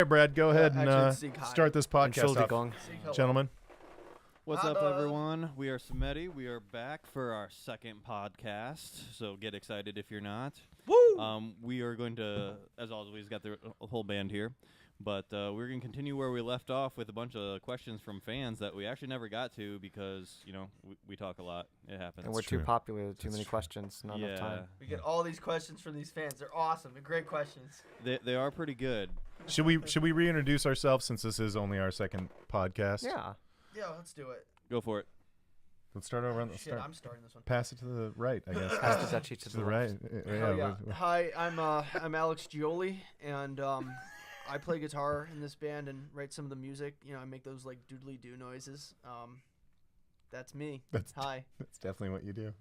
right, Brad, go ahead and actually, start this podcast off, gentlemen. What's up, everyone? We are Samedi. We are back for our second podcast, so get excited if you're not. Woo! We are going to, as always, got the whole band here, but we're going to continue where we left off with a bunch of questions from fans that we actually never got to because, you know, we talk a lot. It happens. And we're too popular. Too many questions. Not enough time. We get all these questions from these fans. They're awesome. They're great questions. They are pretty good. Should we reintroduce ourselves since this is only our second podcast? Yeah. Yeah, let's do it. Go for it. Let's start over on the Shit, start. I'm starting this one. Pass it to the right, I guess. Pass the Dutchie to the right. Yeah. Hi, I'm Alex Gioli, and I play guitar in this band and write some of the music. You know, I make those like doodly doo noises. That's me. Hi. That's definitely what you do.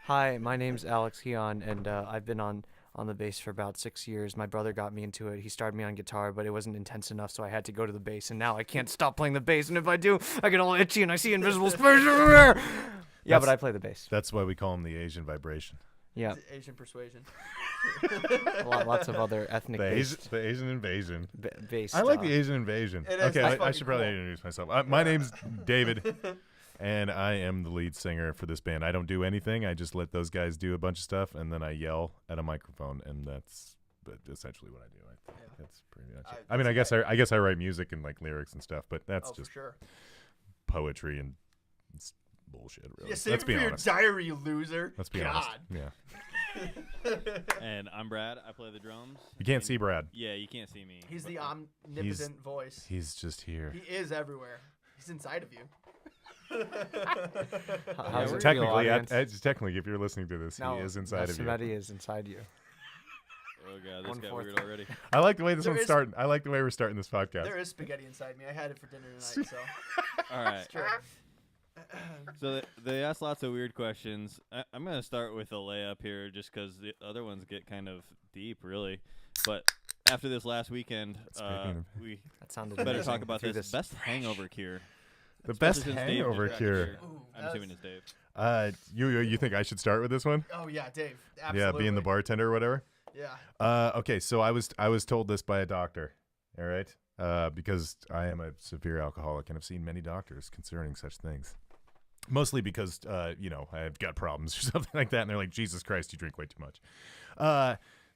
Hi, my name's Alex Heon, and I've been on the bass for about 6 years. My brother got me into it. He started me on guitar, but it wasn't intense enough, so I had to go to the bass, and now I can't stop playing the bass, and if I do, I get all itchy and I see invisible space everywhere. Yeah, but I play the bass. That's why we call him the Asian vibration. Yeah. Asian persuasion. Lots of other ethnic The Asian invasion. Bass. I like the Asian invasion. Okay, I should probably introduce myself. My name's David. And I am the lead singer for this band. I don't do anything. I just let those guys do a bunch of stuff, and then I yell at a microphone, and that's essentially what I do. That's pretty much it. I mean, I guess I write music and like lyrics and stuff, but that's just poetry and it's bullshit. Really. Yeah, save it for your diary, you loser. Let's be honest. Yeah. And I'm Brad. I play the drums. You can't see Brad. Yeah, you can't see me. He's the omnipotent voice. He's just here. He is everywhere. He's inside of you. Technically, if you're listening to this, he is inside of you. Samedi is inside you. Oh god, this got weird already. I like the way this one's starting. I like the way we're starting this podcast. There is spaghetti inside me. I had it for dinner tonight. So. All right. So they asked lots of weird questions. I'm gonna start with a layup here, just because the other ones get kind of deep, really. But after this last weekend, we better talk about this best hangover cure. The best hangover cure. I'm assuming it's Dave. You think I should start with this one? Oh yeah, Dave. Absolutely. Yeah, being the bartender or whatever. Yeah. Okay, so I was told this by a doctor. All right. Because I am a severe alcoholic and I've seen many doctors concerning such things. Mostly because I've got problems or something like that, and they're like, Jesus Christ, you drink way too much.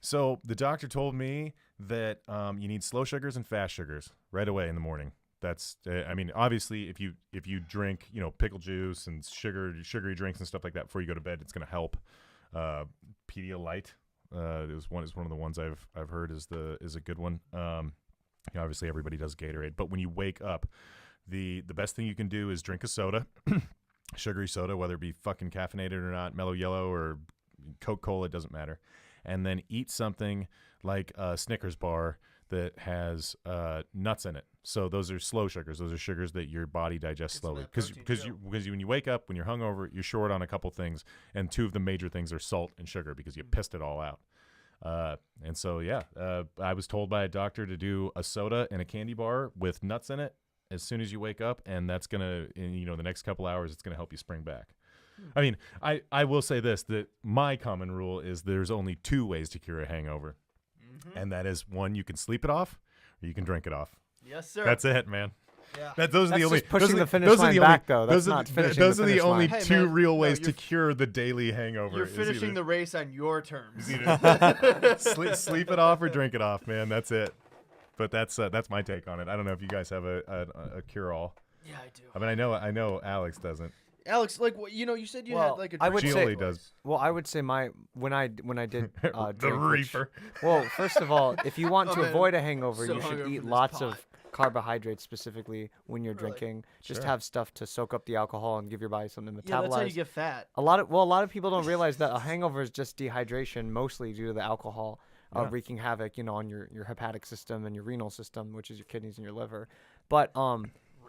So the doctor told me that you need slow sugars and fast sugars right away in the morning. That's, I mean, obviously, if you drink, pickle juice and sugary drinks and stuff like that before you go to bed, it's going to help. Pedialyte is one of the ones I've heard is a good one. Obviously, everybody does Gatorade, but when you wake up, the best thing you can do is drink a soda, sugary soda, whether it be fucking caffeinated or not, Mellow Yellow or Coca-Cola, it doesn't matter, and then eat something like a Snickers bar that has nuts in it. So those are slow sugars. Those are sugars that your body digests slowly. Because when you wake up, when you're hungover, you're short on a couple things, and two of the major things are salt and sugar because you pissed it all out. And so I was told by a doctor to do a soda and a candy bar with nuts in it as soon as you wake up, and that's gonna, in the next couple hours, it's gonna help you spring back. I mean, I will say this, that my common rule is there's only two ways to cure a hangover. And that is, one, you can sleep it off, or you can drink it off. Yes, sir. That's it, man. Yeah. Those are the only pushing the finish line back, though. That's not finishing. Those are the only two man, real ways to cure the daily hangover. You're finishing the race on your terms. Sleep it off or drink it off, man. That's it. But that's my take on it. I don't know if you guys have a cure all. Yeah, I do. I mean, I know Alex doesn't. Alex, like you said, you had like a. I would say does. Well, I would say when I did the reefer. Well, first of all, if you want to avoid a hangover, you should eat lots of carbohydrates, specifically when you're drinking. Just have stuff to soak up the alcohol and give your body something to metabolize. Yeah, that's how you get fat. A lot of people don't realize that a hangover is just dehydration, mostly due to the alcohol wreaking havoc, on your hepatic system and your renal system, which is your kidneys and your liver. But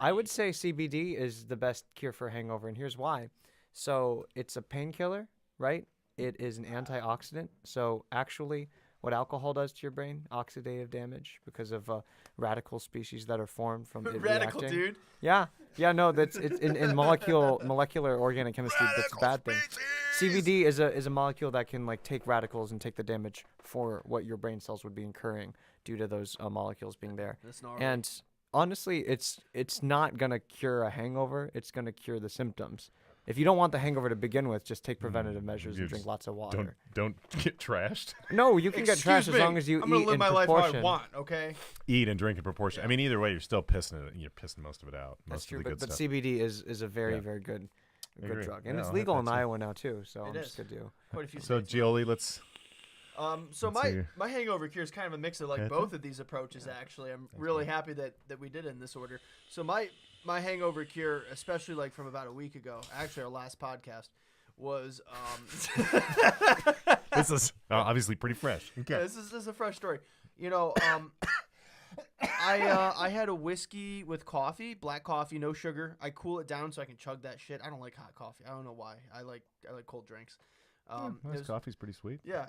I would say CBD is the best cure for a hangover, and here's why. So it's a painkiller, right? It is an antioxidant. So actually, what alcohol does to your brain, oxidative damage, because of radical species that are formed from it Radical, reacting. dude. Yeah, no, it's in molecular organic chemistry. That's a bad thing. CBD is a molecule that can like take radicals and take the damage for what your brain cells would be incurring due to those molecules being there. That's gnarly. And honestly, it's not gonna cure a hangover. It's gonna cure the symptoms. If you don't want the hangover to begin with, just take preventative measures and drink lots of water. Don't get trashed. No, you can get trashed as long as you I'm gonna eat live in my life proportion. how I want, okay? Eat and drink in proportion. I mean, either way, you're still pissing it. You're pissing most of it out. That's Most true, of the but good stuff. CBD is a very Yeah. very good I agree. drug, and Yeah, it's I'll legal hit in that too. Iowa now too. So It I'm is. just gonna do. Quite a few So, states now. Gioli, let's. So Let's see. my hangover cure is kind of a mix of like Okay. both of these approaches. Actually, I'm really happy that we did it in this order. So my hangover cure, especially like from about a week ago, actually our last podcast, was This is obviously pretty fresh. Okay. this is a fresh story. You know, I had a whiskey with coffee, black coffee, no sugar. I cool it down so I can chug that shit. I don't like hot coffee. I don't know why. I like cold drinks. It Nice was- coffee's pretty sweet. Yeah,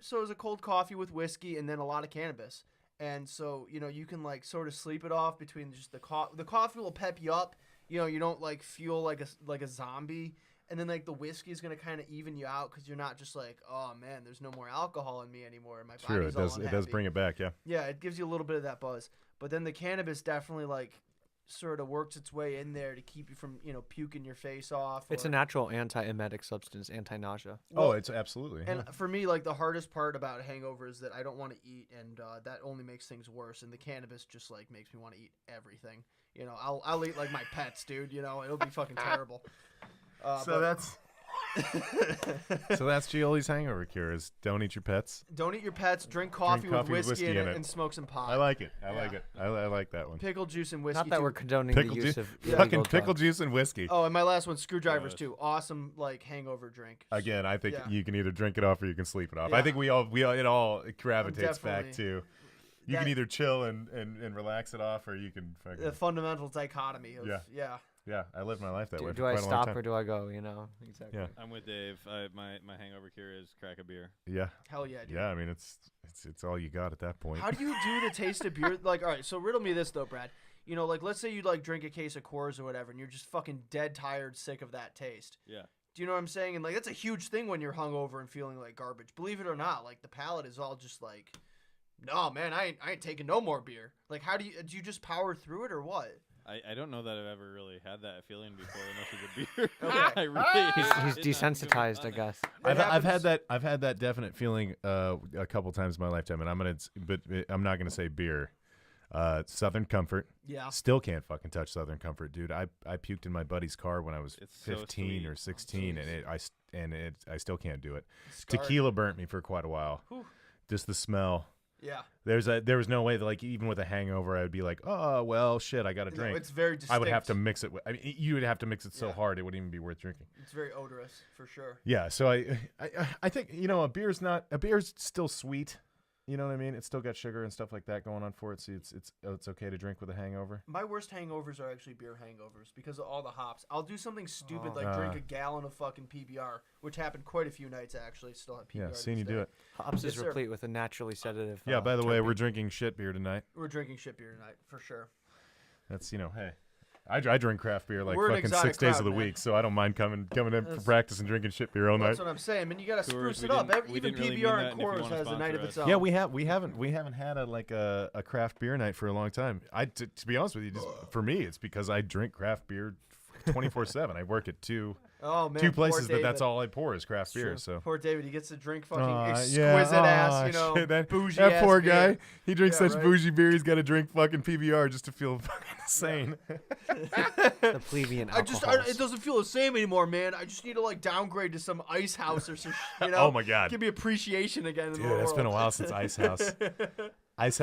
so it was a cold coffee with whiskey and then a lot of cannabis. And so, you know, you can like sort of sleep it off between just the coffee will pep you up. You know, you don't like feel like a zombie. And then like the whiskey is going to kind of even you out cuz you're not just like, "Oh man, there's no more alcohol in me anymore." My True, body's it does. all It does unhappy. bring it back. Yeah. Yeah, it gives you a little bit of that buzz. But then the cannabis definitely like sort of works its way in there to keep you from, you know, puking your face off. It's a natural anti-emetic substance, anti-nausea. Oh, it's absolutely. And yeah. for me, like the hardest part about a hangover is that I don't want to eat, and that only makes things worse. And the cannabis just like makes me want to eat everything. You know, I'll eat like my pets, dude. You know, it'll be fucking terrible. So that's Gioli's hangover cure: is don't eat your pets. don't eat your pets. Drink coffee, coffee with whiskey in it, and smoke some pot. I like it. I Yeah. like it. I like that one. Pickle juice and whiskey. Not that too. we're condoning Pickle the juice, use of Yeah. fucking illegal pickle drugs. juice and whiskey. Oh, and my last one, screwdrivers Gross. too. Awesome, like hangover drink. Again, I think Yeah. you can either drink it off or you can sleep it off. Yeah. I think it all gravitates back definitely- to you that- can either chill and relax it off, or you can fucking The fundamental dichotomy of yeah. I lived my life that way. Do for I quite a long stop time. or do I go? You know, exactly. Yeah. I'm with Dave. My hangover cure is crack a beer. Yeah, hell yeah, dude. yeah. I mean, it's all you got at that point. How do you do the taste of beer? Like, all right, so riddle me this though, Brad. You know, like let's say you like drink a case of Coors or whatever, and you're just fucking dead tired, sick of that taste. Yeah. Do you know what I'm saying? And like that's a huge thing when you're hungover and feeling like garbage. Believe it or not, like the palate is all just like, no man, I ain't taking no more beer. Like, how do you just power through it or what? I don't know that I've ever really had that feeling before unless it's a beer. Okay. I really He's did not do desensitized, I on it. guess. I've had that definite feeling a couple times in my lifetime, and I'm not gonna say beer. Southern Comfort. Yeah. Still can't fucking touch Southern Comfort, dude. I puked in my buddy's car when I was It's so 15 sweet. or 16, and I still can't do it. Scarred. Tequila burnt me for quite a while. Whew. Just the smell. Yeah. There was no way that like even with a hangover I would be like, oh well, shit, I got to No, drink. it's very distinct. I would have to mix it with. I mean, you would have to mix it so Yeah. hard it wouldn't even be worth drinking. It's very odorous for sure. Yeah, so I think a beer's still sweet. You know what I mean? It's still got sugar and stuff like that going on for it. So it's okay to drink with a hangover. My worst hangovers are actually beer hangovers because of all the hops. I'll do something stupid Oh. like drink a gallon of fucking PBR, which happened quite a few nights actually. Still have PBR. Yeah, to seen this you do day. it. Hops Yes, is sir. replete with a naturally sedative. Yeah. By the way, terpene. we're drinking shit beer tonight. We're drinking shit beer tonight for sure. That's hey. I drink craft beer like We're an fucking exotic 6 days crowd, of the man. week, so I don't mind coming in for That's- practice and drinking shit beer all night. That's what I'm saying, man. You gotta Coors, spruce we it up. didn't- we Even didn't really PBR mean and that, and if you Coors wanna has a night sponsor of us. its own. Yeah, we haven't had a craft beer night for a long time. To be honest with you, for me, it's because I drink craft beer 24/7. I work at two Oh man, two poor places, but that's David. all I pour is craft beer. True. So. Poor David, he gets to drink fucking Yeah. exquisite ass, you know, Shit, that bougie that ass poor beer. guy. He drinks Yeah, such right? bougie beer. He's got to drink fucking PBR just to feel fucking insane. the plebeian alcohols. It doesn't feel the same anymore, man. I just need to like downgrade to some Ice House or some, you know. Oh my God. Give me appreciation again. In the Dude, it's been a world. while since Ice House. Ice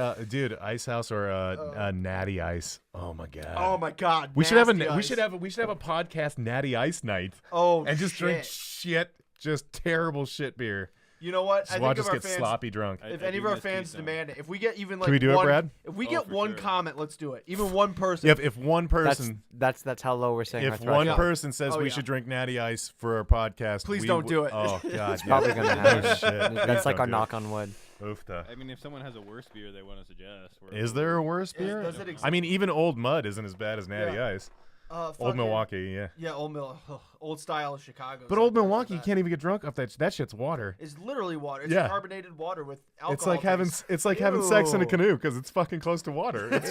House or Natty Ice. Oh my God. Oh my God. We should have nasty we ice. should have a podcast Natty Ice night Oh, and just drink shit. just terrible shit beer. You know what? Just I watch think us of our get fans. sloppy drunk. If I any of do our miss fans Keystone. demand it, if we get even like we do it, one, Brad? if we Oh, get for one sure. comment, let's do it. Even one person. If one person That's how low we're saying. our if threshold. one person says Oh, we yeah. should drink Natty Ice for our podcast, Please we don't do it. Oh God, It's probably gonna happen. shit. That's like our Don't do it. knock on wood. Oofta. I mean, if someone has a worse beer they want to suggest, Is there a worse beer? Does it exist? I mean, even Old Mud isn't as bad as Natty Yeah. Ice. Old Fucking- Milwaukee, yeah. Yeah, old style Chicago. But Old Milwaukee, you can't even get drunk off that. That shit's water. It's literally water. It's Yeah. carbonated water with alcohol. It's like having taste. it's like having sex in a Ew. canoe because it's fucking close to water. It's,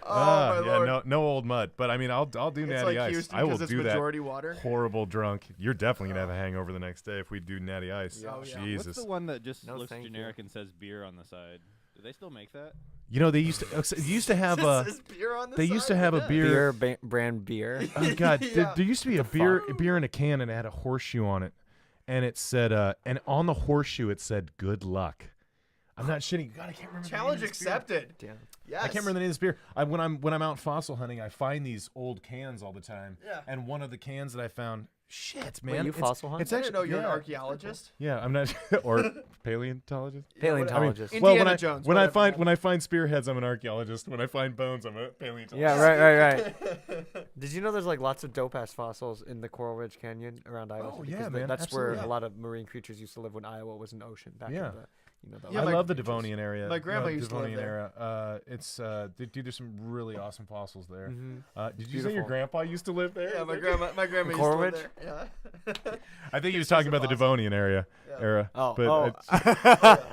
my yeah, lord. no Old Mud. But I mean, I'll do It's Natty like Ice. Houston I will because it's do that. majority water. Horrible drunk. You're definitely gonna have a hangover the next day if we do Natty Ice. Oh, yeah. Jesus. What's the one that just No, looks thank you. generic and says beer on the side? Do they still make that? You know they used to have Is beer on the they used to side? have a Yeah. beer. Brand beer. Oh God, Yeah. there used to be a beer in a can and it had a horseshoe on it, and it said and on the horseshoe it said "Good luck." I'm not shitting. God, I can't remember. Challenge the name of this beer. accepted. Damn. Yes. I can't remember the name of this beer. When I'm out fossil hunting, I find these old cans all the time. Yeah. And one of the cans that I found, shit, man. Wait, you it's, fossil hunt? It's I actually didn't know you're yeah. an archaeologist. Yeah, I'm not or paleontologist. Paleontologist. I mean, Well, Indiana Jones, when I whatever, man. find spearheads, I'm an archaeologist. When I find bones, I'm a paleontologist. Yeah, right. Did you know there's like lots of dope ass fossils in the Coral Ridge Canyon around Iowa? Oh, City? yeah, 'Cause man, That's absolutely. where a lot of marine creatures used to live when Iowa was an ocean back Yeah. in the the Yeah, I my- love the Devonian area. my grandma used to live Devonian there. era. It's dude, there's some really awesome fossils there. Mhm. Did you say your Beautiful. grandpa used to live there? Yeah, my grandma used to Coral live Ridge? there. Yeah. I think he was talking about the Devonian era. Yeah. Oh, But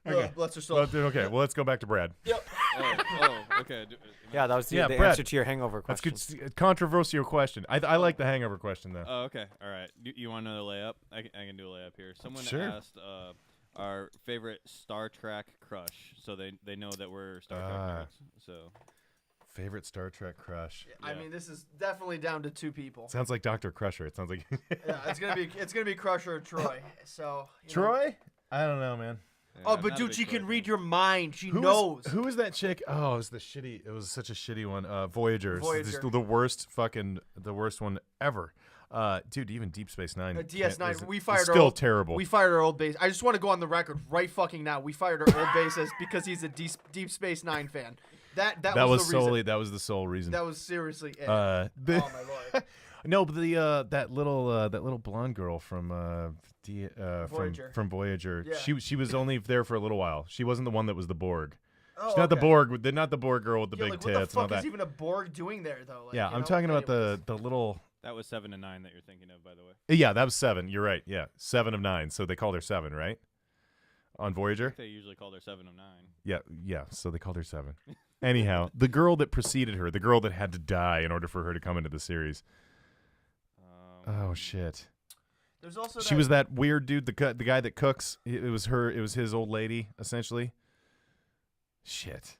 Okay. Bless her soul. well, dude, okay, well, let's go back to Brad. Okay. yeah, that was the, Yeah, the Brad. answer to your hangover That's question. good. Controversial question. I like the hangover question though. Oh, okay. All right. You want another layup? I can do a layup here. Someone Sure. asked our favorite Star Trek crush, so they know that we're Star Trek Ah. nerds. So Favorite Star Trek crush. I Yeah. mean, this is definitely down to two people. Sounds like Dr. Crusher. It sounds like Yeah, it's gonna be Crusher or Troy. So you know. Troy. I don't know, man. yeah, Oh, I'm but not a dude, big she Troy can read fan. your mind. She Who knows. was, who was that chick? Oh, it was the shitty. It was such a shitty one. Voyager. It's Voyager. the worst one ever. Dude, even Deep Space Nine. DS9. is We fired our still old, terrible. We fired our old base. I just want to go on the record right fucking now. We fired our old bassist because he's a Deep Space Nine fan. That that was was the reason. solely. That was the sole reason. That was seriously it. the, Oh my lord. no, but the that little blonde girl from Voyager. from Voyager. Yeah. She was only there for a little while. She wasn't the one that was the Borg. Oh, She's not the okay. Borg. They're not the Borg girl with the Yeah, big like, tits what the and all fuck that. is even a Borg doing there though? Like, Yeah, you I'm know? talking about Anyways. the little. That was 7 and 9 that you're thinking of, by the way. Yeah, that was 7. You're right. Yeah, 7 of 9. So they called her 7, right? On Voyager. They usually call her 7 of 9. Yeah. So they called her 7. Anyhow, the girl that preceded her, the girl that had to die in order for her to come into the series. Oh shit. There's also She was that weird dude, the guy that cooks. It was her. It was his old lady, essentially. Shit.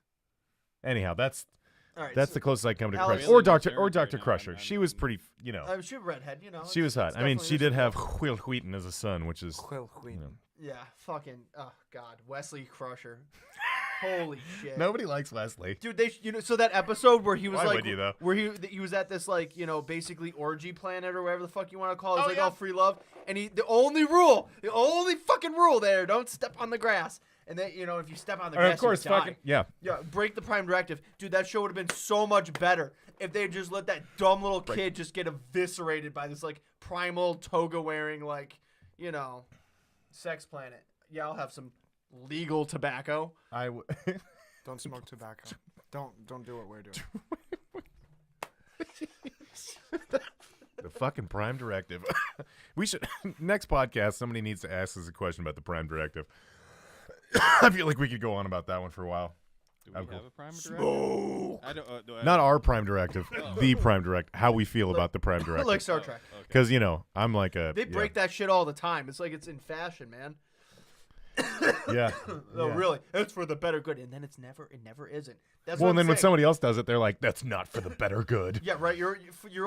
Anyhow, that's all right, the so, closest I come to Alex- Crusher or Really? Dr. No, Crusher. I'm- She was pretty, you know. she a redhead, you know. She was hot. it's I mean, definitely she did have interesting. Will Wheaton as a son, which is Quill you Queen. know. Yeah, fucking. Oh god, Wesley Crusher. Holy shit. Nobody likes Wesley. Dude, so that episode where he was Why like, would you, though? where he was at this like, basically orgy planet or whatever the fuck you want to call it. It's Oh, like yeah. all free love, and the only fucking rule there, don't step on the grass. And then if you step on the grass, Of course, you die. fucking yeah. Yeah, break the prime directive, dude. That show would have been so much better if they just let that dumb little kid just get eviscerated by this like primal toga wearing sex planet. Yeah, I'll have some legal tobacco. Don't smoke tobacco. Don't do what we're doing. The fucking Prime Directive. We should next podcast. Somebody needs to ask us a question about the Prime Directive. I feel like we could go on about that one for a while. Do we Oh, cool. have a primer directive? I don't. Do I Not our Prime Directive, the Prime Directive. How we feel about the Prime Directive. Like Star Trek. Okay. Because I'm like a. They break that shit all the time. It's like it's in fashion, man. Yeah. No, yeah. really, it's for the better good, and then it never isn't. That's Well, what and then I'm when saying. somebody else does it, they're like, "That's not for the better good." Yeah, right. Your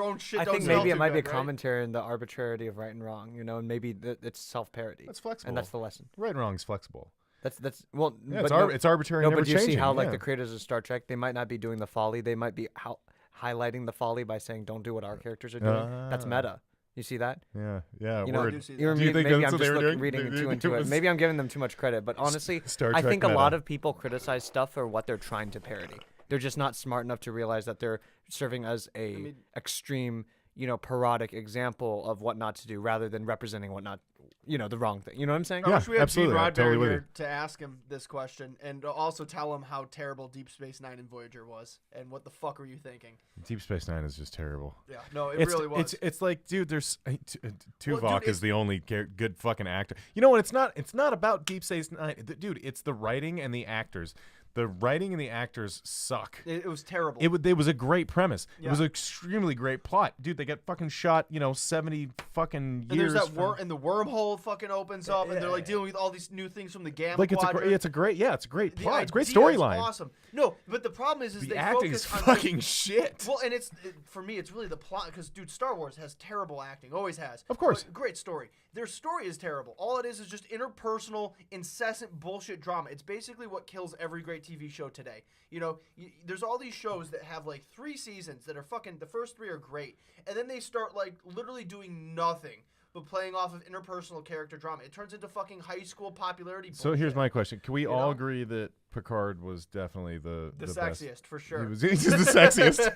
own shit. I don't think smell maybe it too might be a good, right? commentary on the arbitrarity of right and wrong, and maybe it's self-parody. That's flexible. And that's the lesson. Right and wrong is flexible. That's well. Yeah, but it's arbitrary. No, and never but you see changing, how like yeah. the creators of Star Trek, they might not be doing the folly. They might be highlighting the folly by saying, "Don't do what our characters are doing." That's meta. You see that? Yeah. You know, Word. do see you know what I Do you mean? think Maybe that's I'm what they just were doing? reading They- too it into it. was- Maybe I'm giving them too much credit, but honestly, Star I Trek think a meta. lot of people criticize stuff for what they're trying to parody. They're just not smart enough to realize that they're serving as a extreme, parodic example of what not to do, rather than representing what not the wrong thing. You know what I'm saying? I Yeah, wish we had absolutely. Gene I'm totally Roddenberry with here to ask him this question and also tell him how terrible Deep Space Nine and Voyager was and what the fuck were you thinking? Deep Space Nine is just terrible. Yeah, no, it really was. It's like, dude, there's Tuvok Well, dude, is the only good fucking actor. You know what? It's not about Deep Space Nine, dude. It's the writing and the actors. The writing and the actors suck. It was terrible. It was a great premise. Yeah. It was an extremely great plot, dude. They got fucking shot, 70 fucking and years. there's that and the wormhole fucking opens up, and they're like dealing with all these new things from the Gamma Quadrant. it's a great The plot. It's a great idea is storyline. Awesome. No, but the problem is The they acting is focus on fucking shit. Well, and for me, it's really the plot because, dude, Star Wars has terrible acting, always has. Of course. But great story. Their story is terrible. All it is just interpersonal, incessant bullshit drama. It's basically what kills every great TV show today. There's all these shows that have like 3 seasons that are fucking. The first 3 are great, and then they start like literally doing nothing but playing off of interpersonal character drama. It turns into fucking high school popularity. So bullshit. here's my question: can we all agree that Picard was definitely the sexiest best? for sure. He's the sexiest.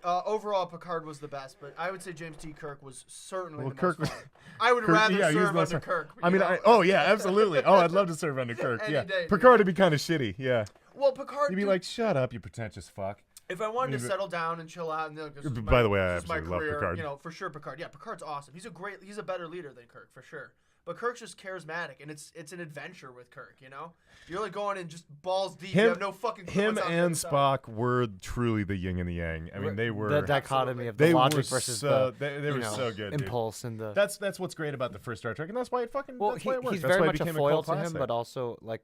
Overall, Picard was the best, but I would say James T. Kirk was certainly the Kirk most was- fun. I would rather he was serve the most under fun. Kirk. I mean, absolutely. Oh, I'd love to serve under Kirk. Any Yeah, day, Picard would be kind of shitty. Yeah, well, Picard. he'd be dude, like, "Shut up, you pretentious fuck." if I wanted to Maybe- settle down and chill out, and this is By the way, I this is my absolutely love career, Picard. For sure, Picard. Yeah, Picard's awesome. He's a better leader than Kirk for sure. But Kirk's just charismatic, and it's an adventure with Kirk. You're like going in just balls deep. You have no fucking clue Him what's on the and other side. Spock were truly the yin and the yang. I mean, they were. the dichotomy of they the were logic versus so, the they were so good. Dude. impulse and the. That's what's great about the first Star Trek, and that's why it fucking. Well, that's why it works. he's That's very why it much a became foil cult to him, classic. but also like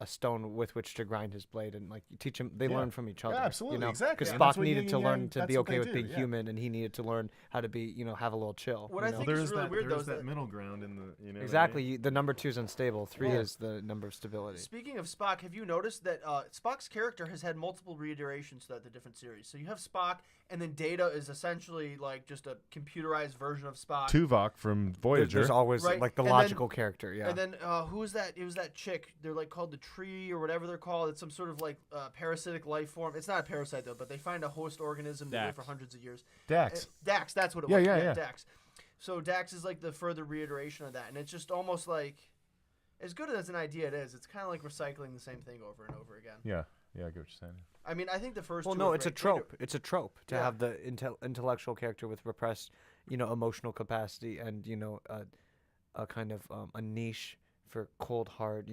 a stone with which to grind his blade, and like you teach him. They learn from each other. Yeah, absolutely, exactly. Because And that's Spock what needed yin to and learn yang- to that's be what okay they with do, being yeah. human, and he needed to learn how to be, have a little chill. What I think There's is really that, weird though there's is that that middle ground in the. Exactly. The number 2 is unstable. 3 Well, is the number of stability. Speaking of Spock, have you noticed that Spock's character has had multiple reiterations throughout the different series? So you have Spock, and then Data is essentially like just a computerized version of Spock. Tuvok from Voyager. There's always Right, like the and then- logical character. Yeah. And then who was that? It was that chick. They're like called the Tree or whatever they're called. It's some sort of like parasitic life form. It's not a parasite though, but they find a host organism that live for Dax. hundreds of years. Dax. Dax, that's what it Yeah, was. yeah. Dax. So Dax is like the further reiteration of that, and it's just almost like, as good as an idea it is, it's kind of like recycling the same thing over and over again. Yeah, I get what you're saying. I mean, I think the first. Well, two no, are it's a great. trope. It's a trope to Yeah. have the intellectual character with repressed, emotional capacity and a kind of a niche for cold, hard,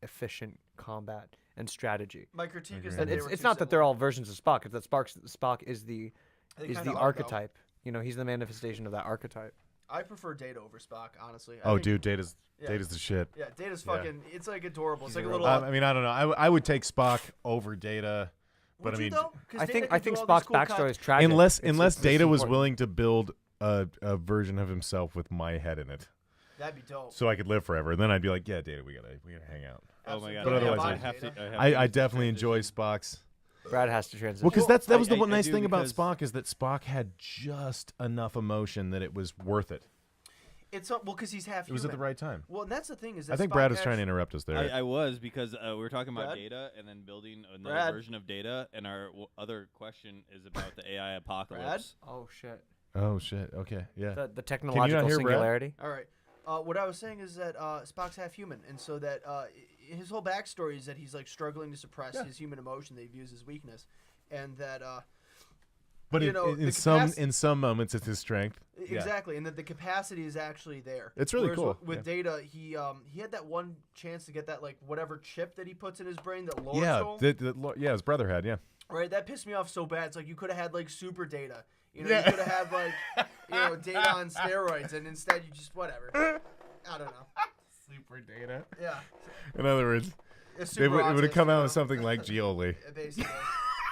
efficient combat and strategy. My critique is Agreed. that And they it's were it's too not that they're similar. all versions of Spock. It's that Spock is the They is kinda the are, though. archetype. He's the manifestation of that archetype. I prefer Data over Spock, honestly. Oh, dude, Data's Yeah. the shit. Yeah, Data's Yeah. fucking. It's like adorable. It's He's like a a little. I mean, I don't know. I would take Spock over Data, but Would I you, mean, though? 'Cause I Data think can I think do all these Spock's cool backstory is tragic. unless It's Data was important. willing to build a version of himself with my head in it, That'd be dope. so I could live forever. And then I'd be like, yeah, Data, we gotta hang out. Oh my Absolutely. god! But otherwise, I I have to. I definitely enjoy Spock's. Brad has to transition. Well, because Well, that was the I- one I nice do thing about because- Spock is that Spock had just enough emotion that it was worth it. It's because he's half It was at human. the right time. Well, and that's the thing is that I think Spock Brad was trying to actually- interrupt us there. I was because we were talking about Brad? Data and then building another Brad? version of Data, and our other question is about the AI apocalypse. Oh shit. Oh shit. Okay. Yeah. The technological hear Brad? singularity. All right. What I was saying is that Spock's half human, and so that his whole backstory is that he's like struggling to suppress his human emotion that he views as weakness, and that But you know, in the in some moments it's his strength. Yeah. exactly, and that the capacity is actually there. It's really Whereas cool, With yeah. Data, he had that one chance to get that like whatever chip that he puts in his brain that Lord Yeah. stole. Yeah. His brother had. Yeah. Right, that pissed me off so bad. It's like you could have had like super Data. You Yeah. you could have had like Data on steroids, and instead you just whatever. I don't know. Super Data. Yeah. In other words, A it super would have autistic, come out you with know? something like Gioli. Basically.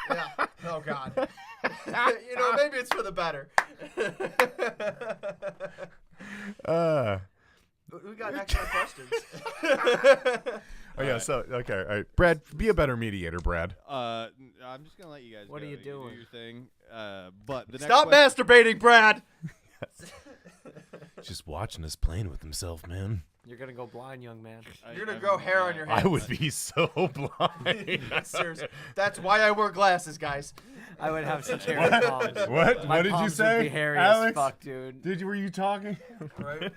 Yeah. Oh God. Maybe it's for the better. We got extra questions. Oh yeah. So okay. All right, Brad, be a better mediator, Brad. I'm just gonna let you guys. What go. are you Do doing? your thing. But the Stop next masturbating, Brad. Just watching us playing with himself, man. You're gonna go blind, young man. You're gonna grow hair on your head. I would be so blind. Seriously. That's why I wear glasses, guys. I would have such hairy palms. What? My What did you palms say, would be hairy Alex? as fuck, dude. Were you talking? Right?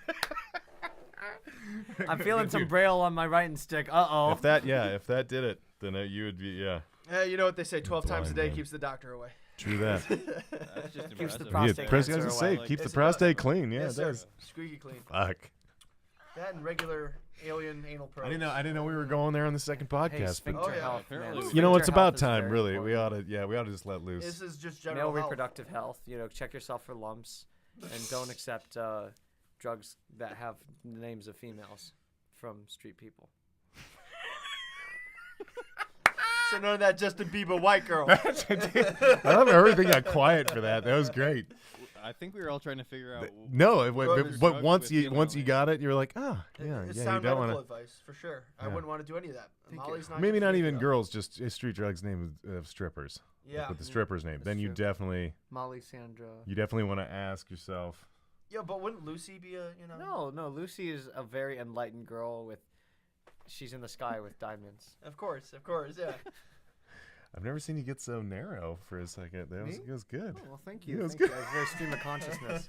I'm feeling some braille on my writing stick. Uh-oh. If that did it, then you would be, yeah. Hey, you know what they say? 12 times a Blind day man. keeps the doctor away. True that. That's just Keeps the impressive. prostate Yeah, Chris, I was cancer gonna say, away. keep the Yes, it prostate does. clean. Yeah, Yes, it sir. does. Squeaky clean. Fuck. That and regular alien anal probes. I didn't know we were going there on the second Hey, podcast. sphincter Oh, yeah. health, Apparently man. we- You know, it's Sphincter health about is time, very really. important. We ought to just let loose. This is just general Male health. reproductive health. You know, check yourself for lumps, and don't accept drugs that have the names of females from street people. So none of that Justin Bieber white girl. I love how everything got quiet for that. That was great. I think we were all trying to figure out. No, Drugs but once with you female got it, you're like, yeah, It's you sound don't medical want to. advice for sure. I Yeah. wouldn't want to do any of that. Molly's not Maybe good not for you, even though. girls, just a street drugs name of strippers. Yeah. With the stripper's name, That's then you true. definitely Molly Sandra. want to ask yourself. Yeah, but wouldn't Lucy be a No, Lucy is a very enlightened girl with. She's in the sky with diamonds. Of course, yeah. I've never seen you get so narrow for a second. That was, Me? it was good. Oh, well, thank Yeah, you. it was Thank you. good. I was very stream of consciousness.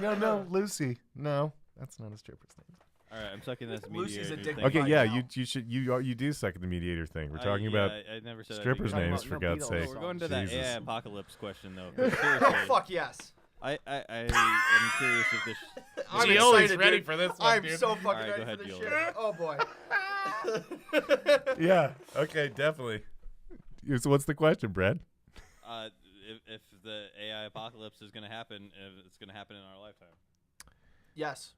No, Lucy. No, that's not a stripper's name. All right, I'm sucking this Lucy's a mediator dick thing. Okay, Right yeah, now. you do suck at the mediator thing. We're talking yeah, about I never said strippers' I didn't- names, about- for no, God's Beatles. sake. We're going to that Jesus. AI apocalypse question though. 'cause Oh seriously, fuck yes. I am curious if this. I'm Gioli's excited, ready dude. for this one, I'm dude. so fucking Alright, ready go ahead, for this Gioli. shit. Oh boy. Yeah. Okay, definitely. So what's the question, Brad? If the AI apocalypse is going to happen, if it's going to happen in our lifetime. Yes.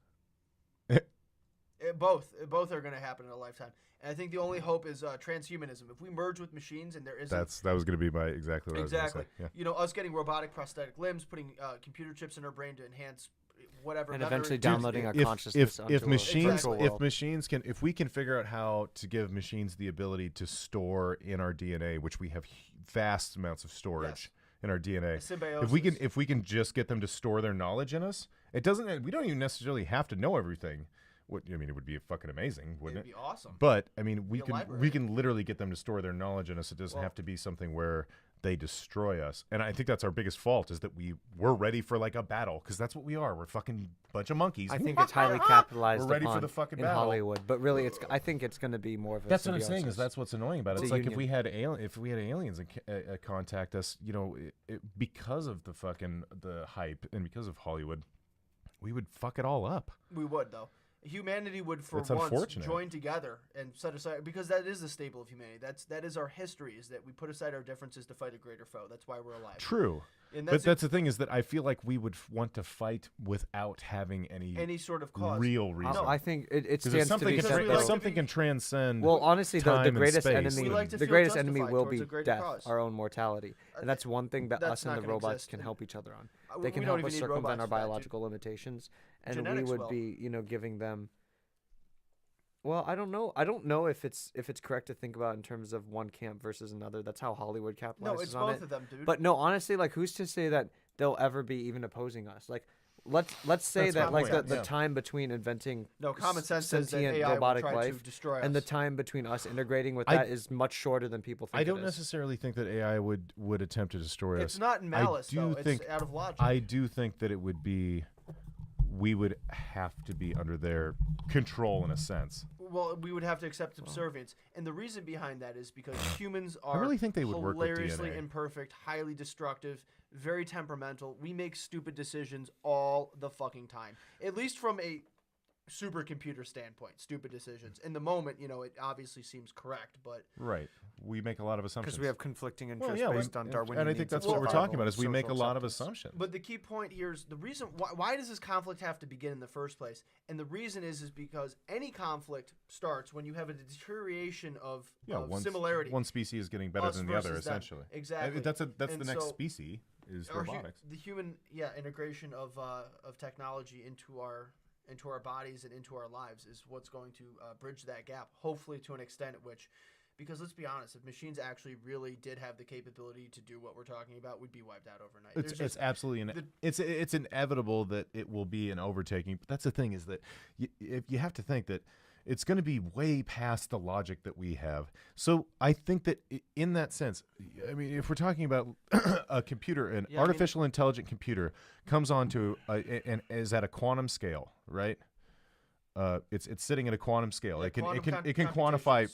Both are going to happen in a lifetime. And I think the only hope is transhumanism. If we merge with machines and there isn't That was going to be my exactly what I was exactly, going to say. Yeah. you know, us getting robotic prosthetic limbs, putting computer chips in our brain to enhance whatever, And better eventually induce- downloading our If consciousness onto a machines virtual if world. machines can if we can figure out how to give machines the ability to store in our DNA, which we have vast amounts of storage in our DNA. symbiosis. If we can just get them to store their knowledge in us, we don't even necessarily have to know everything. It would be fucking amazing, wouldn't It'd it? be awesome. But I mean, we Be a can library. literally get them to store their knowledge in us. It doesn't Well- have to be something where they destroy us. And I think that's our biggest fault is that we're ready for like a battle because that's what we are. We're fucking bunch of monkeys. I think it's highly capitalized We're ready for upon the fucking in battle. Hollywood, but really, I think it's going to be more of a. That's what I'm saying. Is symbiosis. that's what's annoying about it. It's It's a like if we union. had aliens and contact us, you know, because of the hype and because of Hollywood, we would fuck it all up. We would though. Humanity would for It's once unfortunate. join together and set aside because that is the staple of humanity. That is our history is that we put aside our differences to fight a greater foe. That's why we're alive. True. And But that's the thing is that I feel like we would want to fight without having any sort of cause. real reason. No. I think it 'Cause stands to be can said. tra- if We like to something be- can transcend. Well, honestly, the time and greatest space, enemy, We like to the feel greatest enemy justified will towards be a greater death, cause. our own mortality, and that's one thing that That's us and not the gonna robots exist. can help each other on. We They can don't help even us need circumvent robots our for that. biological limitations, and Genetics we would will. be, giving them. Well, I don't know. I don't know if it's correct to think about in terms of one camp versus another. That's how Hollywood capitalizes No, it's on both it. of them, dude. But no, honestly, like who's to say that they'll ever be even opposing us? Like, let's say That's that my like point, the yeah. time between inventing no, common sense says that sentient AI will robotic try to life destroy and the us. time between us integrating with I- that is much shorter than people think. I don't it is. necessarily think that AI would attempt to destroy It's us. not in malice, do though. think- It's out of logic. I do think that it would be. We would have to be under their control in a sense. Well, we would have to accept subservience, and the reason behind that is because humans I are really think they would work with hilariously DNA. imperfect, highly destructive, very temperamental. We make stupid decisions all the fucking time. At least from a supercomputer standpoint, stupid decisions. In the moment, it obviously seems correct, but Right. We make a lot of assumptions. Because we have conflicting Well, interests yeah, we- based on Darwinian and I think needs of that's what we're survival talking about. and Is we make a social lot of acceptance. assumptions. But the key point here is the reason why does this conflict have to begin in the first place? And the reason is because any conflict starts when you have a deterioration of similarity. One species is getting better Us than the other, versus them. essentially. Exactly. That's the And next so species is Our robotics. the human integration of technology into our bodies and into our lives is what's going to bridge that gap. Hopefully, to an extent at which Because let's be honest, if machines actually really did have the capability to do what we're talking about, we'd be wiped out overnight. It's absolutely it's inevitable that it will be an overtaking. But that's the thing, is that if you have to think that it's going to be way past the logic that we have. So I think that in that sense, I mean, if we're talking about a computer, an artificial intelligent computer comes onto and is at a quantum scale, right? It's sitting at a quantum scale. Yeah, it can quantify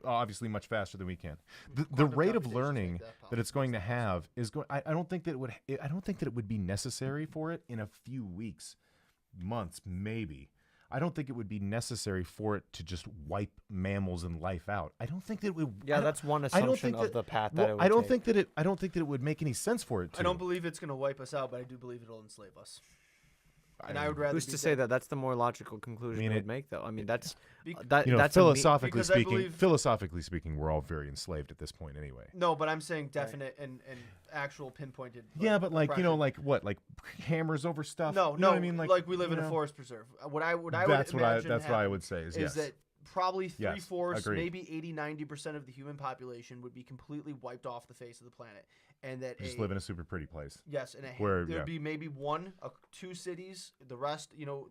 obviously much faster than we can. The rate of learning that it's going to have is going. I don't think that it would be necessary for it in a few weeks, months, maybe. I don't think it would be necessary for it to just wipe mammals and life out. I don't think that it would. Yeah, that's one assumption of the path that it would I don't take. think that it would make any sense for it to. I don't believe it's going to wipe us out, but I do believe it'll enslave us. And I would rather. Who's be to say dead. that? That's the more logical conclusion it would make, though. I mean, that's You know, that's philosophically speaking, we're all very enslaved at this point anyway. No, but I'm saying definite and actual pinpointed. Yeah, but like, you know, oppression. like what? Like hammers over stuff? No, You know what I mean? Like we live in a know? forest preserve. What I would That's what imagine I happen would say is is yes. that probably Yes, 3/4, agreed. maybe 80-90% of the human population would be completely wiped off the face of the planet, and that We just live in a super pretty place. yes, and where- there'd yeah. be maybe two cities. The rest, you know,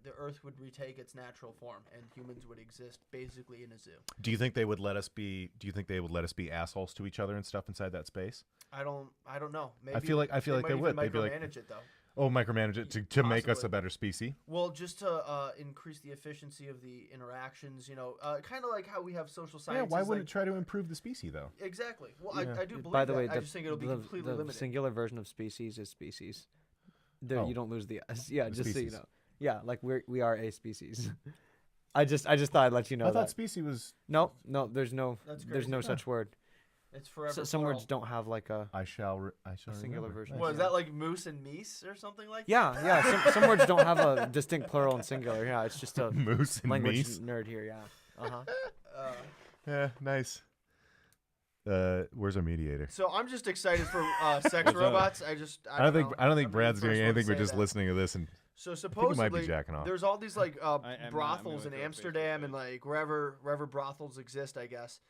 the Earth would retake its natural form, and humans would exist basically in a zoo. Do you think they would let us be? Do you think they would let us be assholes to each other and stuff inside that space? I don't know. Maybe I feel like might they even would. They'd be like, micromanage it though. oh, micromanage it to make us Possibly. a better species. Well, just to increase the efficiency of the interactions, you know, kind of like how we have social Yeah, sciences. why wouldn't like, it try to improve the species though? Exactly. Well, Yeah. I do believe By the that. way, I just think it'll be completely the limited. singular version of species is species. There, Oh. you don't lose the s. Yeah, The just so you species. know. Yeah, like we are a species. I just thought I'd let you know I thought that. species was. No, there's no That's there's no crazy. such word. It's forever. Some words plural. don't have like a I shall singular remember. version. Nice. What is that like moose and meese or something like? Yeah. Some words don't have a distinct plural and singular. Yeah, it's just a Moose and language meese. nerd here. Yeah. Uh-huh. Uh, Yeah, nice. Where's our mediator? so I'm just excited for sex robots. I don't think know. Brad's I'm doing the first one to anything but say just that. listening to this and So think he might be supposedly, jacking off. there's all these like am not. I'm brothels gonna in throw a Amsterdam Facebook and like wherever brothels exist, I guess.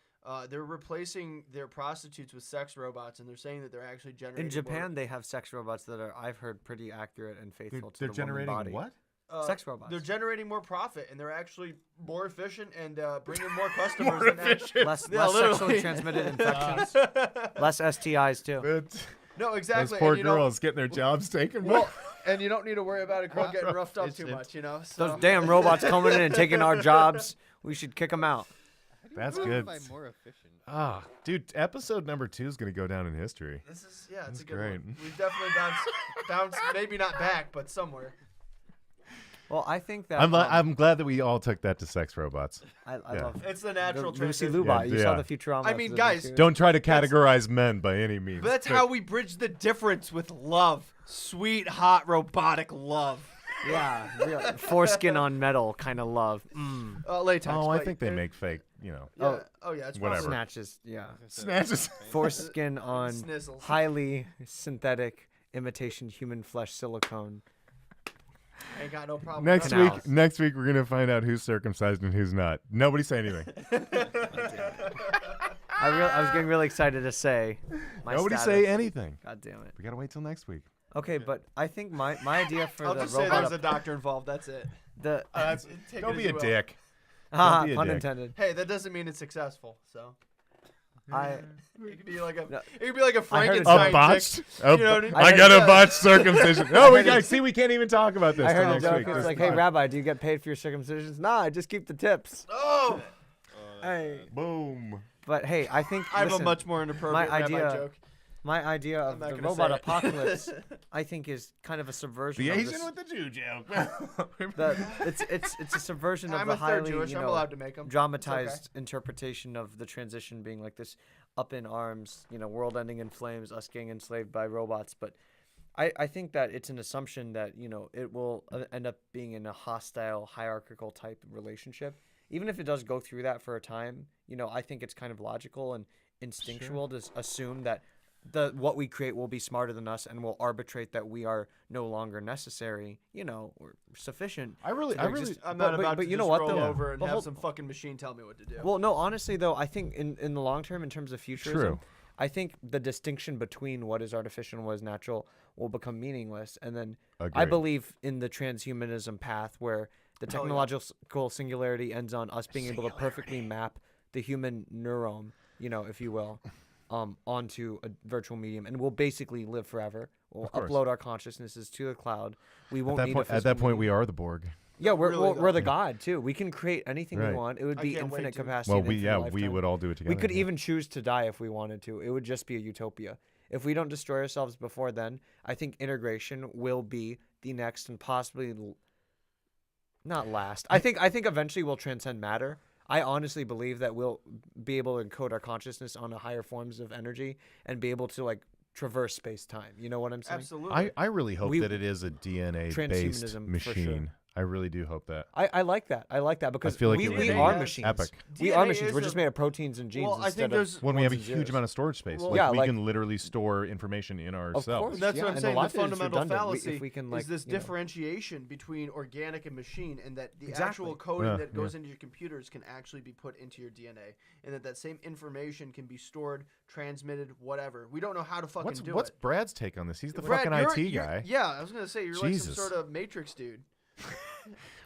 They're replacing their prostitutes with sex robots, and they're saying that they're actually generating. In Japan, they have sex robots that are, I've heard, pretty accurate and faithful to they're the generating woman body. what? Sex robots. They're generating more profit, and they're actually more efficient and bringing more customers. Than efficient. Less Yeah, sexually literally. transmitted infections. Less STIs too. No, Those exactly. poor and, you know, girls getting their jobs taken. well, and you don't need to worry about a girl getting roughed up too Efficient. much, you know. So. Those damn robots coming in and taking our jobs. We should kick them out. That's good. By more efficient. Ah, dude, episode number 2 is gonna go down in history. This is it's That's a good great. one. We've definitely bounced, maybe not back, but somewhere. Well, I think that I'm glad that we all took that to sex robots. I yeah. love It's the natural the Lucy transition. Lubot. You saw Yeah. the Futurama. I mean, episode, guys, didn't you? Don't try to categorize men by any means. But that's how we bridge the difference with love. Sweet, hot, robotic love. Yeah, real, foreskin on metal kind of love. Latex. Oh, I but think they they're- make fake. You know, Yeah. Oh, yeah. It's Whatever. Snatches. Yeah, snatches. foreskin on Snizzles. highly synthetic imitation human flesh silicone. Ain't got no problem. Next with Canals. week, we're gonna find out who's circumcised and who's not. Nobody say anything. I was getting really excited to say. My Nobody status. say anything. God damn it. We gotta wait till next week. Okay, but I think my idea for I'll the just say robot there's a doctor involved. That's it. the Take Don't it be as a you will. dick. haha, be a pun dick. intended. Hey, that doesn't mean it's successful. So I it could be like a No. it could be like a I heard it's Frankenstein A botched? chick. A You know what I mean? I got Yeah. a botched circumcision. Oh, we heard got. it's- See, we can't even talk about this I till heard the next joke. week. It's This like, is hey, fine. Rabbi, do you get paid for your circumcisions? Nah, I just keep the tips. Oh, Hey, Boom. but hey, I think I have listen, a much more inappropriate rabbi idea- joke. my idea I'm of not the gonna robot say it. apocalypse, I think, is kind of a subversion. The of Asian this, with the Jew joke. it's a subversion of I'm the a third highly Jewish. I'm allowed to make them. dramatized interpretation of the transition being like this up in arms, world ending in flames, us getting enslaved by robots. But I think that it's an assumption that, it will end up being in a hostile, hierarchical type relationship. Even if it does go through that for a time, I think it's kind of logical and instinctual to assume that what we create will be smarter than us and will arbitrate that we are no longer necessary, or sufficient. I really, I'm not about to you just know what, roll though? over and But have hold- some fucking machine tell me what to do. Well, no, honestly though, I think in the long term, in terms of futurism, True. I think the distinction between what is artificial and what is natural will become meaningless. And then I Agreed. believe in the transhumanism path where the Oh, yeah. technological singularity ends on us being able to perfectly map the human neuron, if you will, onto a virtual medium, and we'll basically live forever. We'll Of course. upload our consciousnesses to the cloud. We won't need a At that physical point, we medium. are the Borg. Yeah, we're Really, though. we're the god too. We can create anything Right. we want. It would I be can't wait infinite to. capacity. Well, and we infinite we lifetime. would all do it together. We could yeah. even choose to die if we wanted to. It would just be a utopia. If we don't destroy ourselves before then, I think integration will be the next and possibly not last. I think eventually we'll transcend matter. I honestly believe that we'll be able to encode our consciousness onto higher forms of energy and be able to traverse space-time. You know what I'm saying? Absolutely. I really hope We- that it is a DNA-based Transhumanism, for sure. machine. I really do hope that. I like that. I like that because feel like we, it would we be are epic. machines. Epic. We are DNA machines. is We're just a- made of proteins and genes Well, I think instead there's- of When we have a ones and huge zeros. amount of storage space, Well, like yeah, we like- can literally store information in Of ourselves. course, That's yeah, what I'm and a saying. lot The of it is fundamental redundant. fallacy If we can, is this you know. differentiation between organic and machine, and that the Exactly. actual coding Yeah, that goes into your computers can actually be put into your DNA, and that same information can be stored, transmitted, whatever. We don't know how to fucking do What's it. Brad's take on this? He's the Brad, fucking you're- IT you're- guy. Yeah, I was gonna say you're like some Jesus. sort of Matrix dude.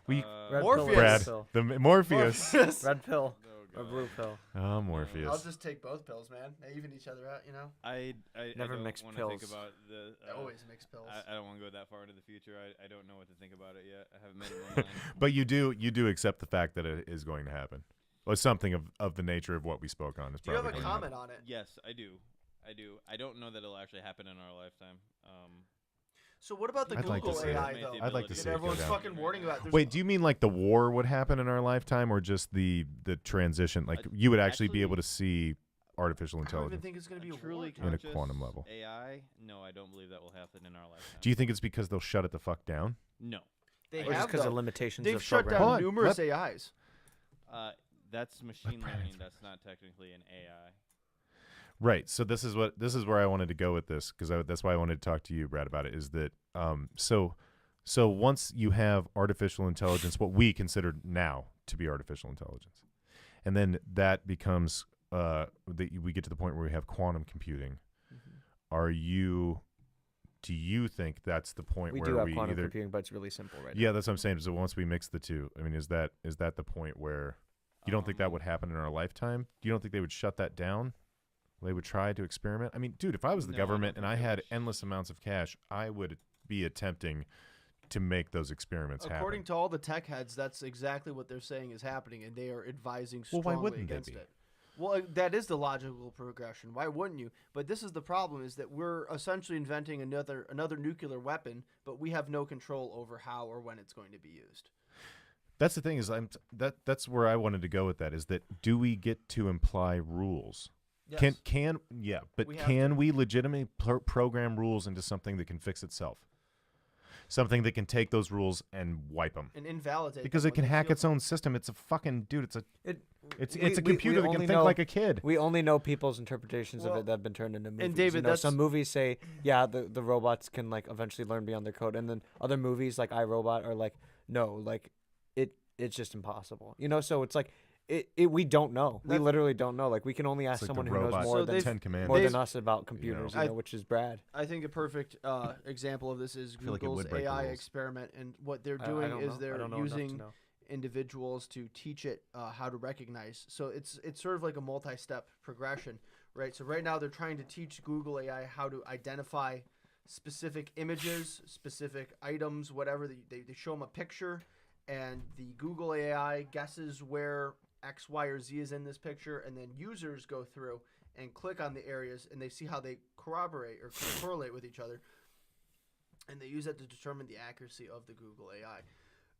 We Red Morpheus. pill, Brad, red pill. the Morpheus. Red pill, Oh, or God. blue pill. Oh, I'll Morpheus. just take both pills, man. They even each other out, you know. I Never don't mix wanna think pills. about the. I always mix pills. I don't want to go that far into the future. I don't know what to think about it yet. I haven't made up my mind. But you do accept the fact that it is going to happen, or something of the nature of what we spoke on is Do you have probably a going to happen. comment on it? Yes, I do. I don't know that it'll actually happen in our lifetime. So what about the I'd like to Google see it. AI though? I'd like to That see it go everyone's down. fucking warning about. There's- Wait, do you mean like the war would happen in our lifetime, or just the transition? Like you would actually be able to see artificial I don't even intelligence think it's gonna be a truly war. in a conscious quantum level? AI? No, I don't believe that will happen in our lifetime. Do you think it's because they'll shut it the fuck down? No. They Or Or just have because though. of limitations They've of shut programming. down Hold on, numerous let- AIs. That's machine Brad learning. answer. That's not technically an AI. Right. So this is where I wanted to go with this, because that's why I wanted to talk to you, Brad, about it. Is that so once you have artificial intelligence, what we consider now to be artificial intelligence, and then that becomes we get to the point where we have quantum computing. Do you think that's the point We where do have we quantum either? computing, but it's really simple right Yeah, that's what I'm saying. So once we mix the two, I mean, is that the point where you don't think that would happen in our lifetime? You don't think they would shut that down? They would try to experiment? I mean, dude, if I was the No, I don't government and think I they had would. endless amounts of cash, I would be attempting to make those experiments According happen. to all the tech heads, that's exactly what they're saying is happening, and they are advising Well, strongly why wouldn't they against be? it. Well, that is the logical progression. Why wouldn't you? But this is the problem: is that we're essentially inventing another nuclear weapon, but we have no control over how or when it's going to be used. That's the thing is that's where I wanted to go with that, is that do we get to imply rules? Yes. But We have can we legitimately program rules into something that can fix itself? Something that can take those rules and wipe them. and invalidate Because them it when can they hack feel- its own system. It's a fucking dude. It's We- a computer that only can think know- like a kid. We only know people's interpretations of Well, it that have been turned into movies. David, that's- some movies say, yeah, the robots can eventually learn beyond their code, and then other movies like iRobot are like, no, it's just impossible. So it's we don't know. We That's- literally don't know. We can only ask It's like someone the who knows robot more So than they've- Ten Commandments. more than they've- us about computers. I- Which is Brad. I think a perfect example of this is feel like it Google's would break the AI rules. experiment, and what they're I doing don't is know. I they're don't know enough to using know. individuals to teach it how to recognize. So it's sort of like a multi-step progression, right? So right now they're trying to teach Google AI how to identify specific images, specific items, whatever. They show them a picture, and the Google AI guesses where X, Y, or Z is in this picture, and then users go through and click on the areas, and they see how they corroborate or correlate with each other, and they use that to determine the accuracy of the Google AI.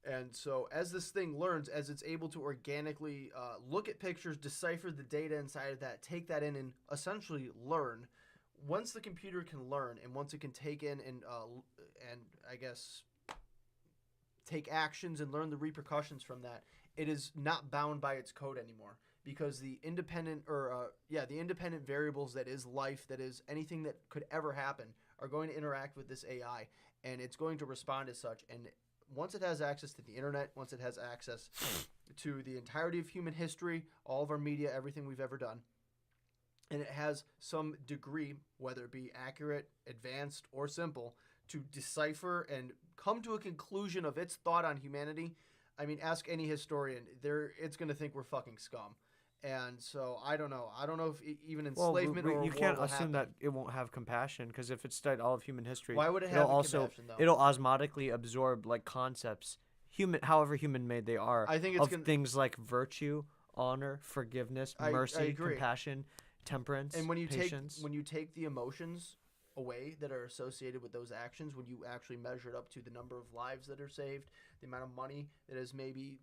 And so as this thing learns, as it's able to organically look at pictures, decipher the data inside of that, take that in, and essentially learn. Once the computer can learn, and once it can take in and I guess take actions and learn the repercussions from that, it is not bound by its code anymore. because the independent the independent variables that is life, that is anything that could ever happen, are going to interact with this AI, and it's going to respond as such. And once it has access to the internet, once it has access to the entirety of human history, all of our media, everything we've ever done, and it has some degree, whether it be accurate, advanced, or simple, to decipher and come to a conclusion of its thought on humanity. I mean, ask any historian, it's going to think we're fucking scum. And so I don't know. I don't know if even enslavement or you war can't will assume happen. that it won't have compassion, because if it studied all of human history, Why would it it'll have also compassion, though? it'll osmotically absorb like concepts, however human made they are, I think it's of things like virtue, honor, forgiveness, I mercy, agree. compassion, temperance, And when you patience. take the emotions away that are associated with those actions, when you actually measure it up to the number of lives that are saved, the amount of money that is maybe,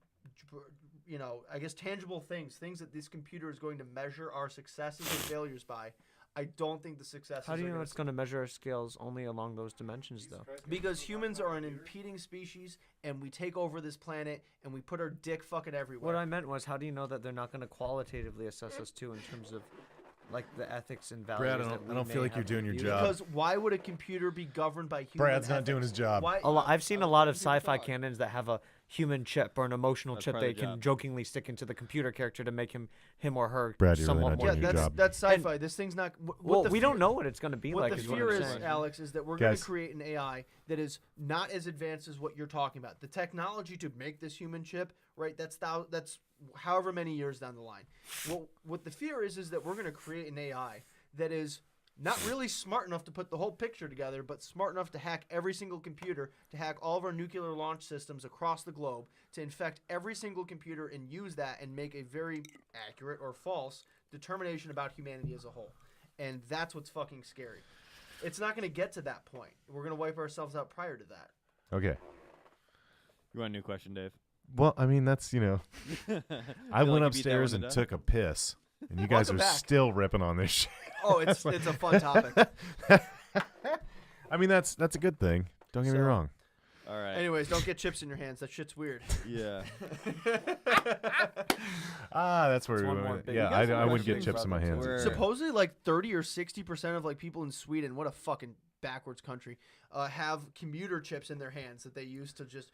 I guess tangible things that this computer is going to measure our successes and failures by, I don't think the successes How do you are know gonna it's going to measure our skills only along those dimensions, though? because humans are an impeding species, and we take over this planet, and we put our dick fucking everywhere. What I meant was, how do you know that they're not going to qualitatively assess us too in terms of like the ethics and values? Brad, that we I don't may feel like you're have doing your viewed? job. Because why would a computer be governed by human Brad's not ethics? doing his job. Why? I've seen a lot of sci-fi canons that have a human chip or an emotional That's chip part they of the can job. jokingly stick into the computer character to make him or her Brad, you're really somewhat not more Yeah, doing your that's job. that's sci-fi. This thing's not. Well, we don't know what it's going to be What like. the is what fear I'm is, saying. Alex, is that we're going Guys. to create an AI that is not as advanced as what you're talking about. The technology to make this human chip, right? That's however many years down the line. What the fear is that we're going to create an AI that is not really smart enough to put the whole picture together, but smart enough to hack every single computer, to hack all of our nuclear launch systems across the globe, to infect every single computer and use that and make a very accurate or false determination about humanity as a whole. And that's what's fucking scary. It's not going to get to that point. We're going to wipe ourselves out prior to that. Okay. You want a new question, Dave? Well, I mean, that's, I Feel went like you beat that upstairs one and to took a piss, and you guys are Welcome back. still ripping on this shit. Oh, it's a fun topic. I mean, that's a good thing. Don't get me So- wrong. All right. Anyways, don't get chips in your hands. That shit's weird. Yeah. That's where It's we one more went. big- Yeah, You got some I wouldn't get questions chips in my about hands. Where- Supposedly, like 30 or 60% of like people in Sweden, what a fucking backwards country, have commuter chips in their hands that they use to just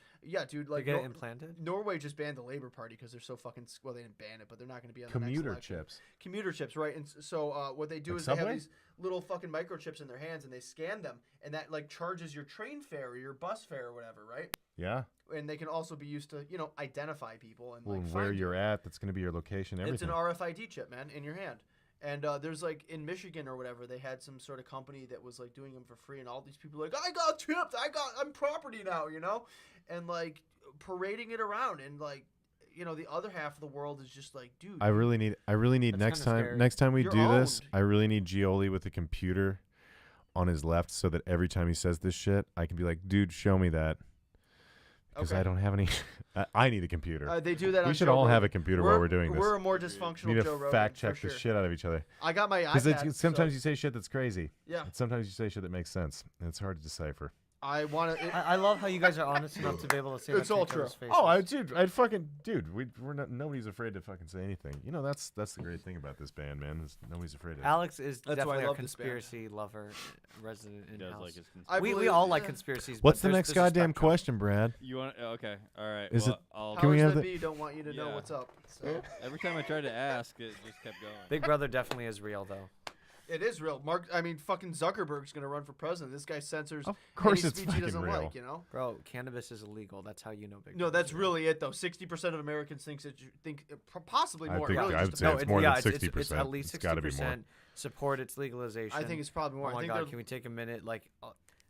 dude. They Like get it implanted. Norway just banned the Labour Party because they're so fucking well, they didn't ban it, but they're not going to be on the Commuter next election. chips. Commuter chips, right? And so what they do Like is they have Subway? these little fucking microchips in their hands, and they scan them, and that like charges your train fare or your bus fare or whatever, right? Yeah. And they can also be used to identify people and Well, like where find you're at, that's going to be your location, It's everything. an RFID chip, man, in your hand. And there's like in Michigan or whatever, they had some sort of company that was like doing them for free, and all these people are like, I got chips, I'm property now, and like parading it around, and like the other half of the world is just like, dude, I really need That's next kinda time scary. next time we You're do this, owned. I really need Gioli with a computer on his left so that every time he says this shit, I can be like, dude, show me that. Because Okay. I don't have any. I need a computer. they do that. We on should Joe all have Rogan. a computer while we're doing this. We're a more We dysfunctional need Joe to Rogan. fact for check sure. the shit out of each other. I got my Because iPad. sometimes so, you say shit that's crazy. yeah, And sometimes you say shit that makes sense. And it's hard to decipher. I want to. I love how you guys are honest enough to be able to say It's that to all each other's true. faces. Oh, we're not. Nobody's afraid to fucking say anything. That's the great thing about this band, man. Is nobody's afraid of. Alex is That's why I definitely a love this band. conspiracy lover, resident He in does house. like his I we believe- all like conspiracies. What's but the there's next a goddamn spectrum. question, Brad? You want? Okay. All right. Is well, it- I'll, Can we Powers have that the- be don't want you to know Yeah. what's up. So. every time I tried to ask, it just kept going. Big Brother definitely is real, though. It is real. Fucking Zuckerberg's gonna run for president. This guy censors Of course any it's speech he fucking doesn't real. like. Bro, cannabis is illegal. That's how you know Big No, Brother that's is real. really it though. 60% of Americans think possibly I more. think- It really I just would say depends. it's more than it's 60%. at least It's gotta be more. 60% support its legalization. I think it's probably more. Oh I my think god, they're- can we take a minute?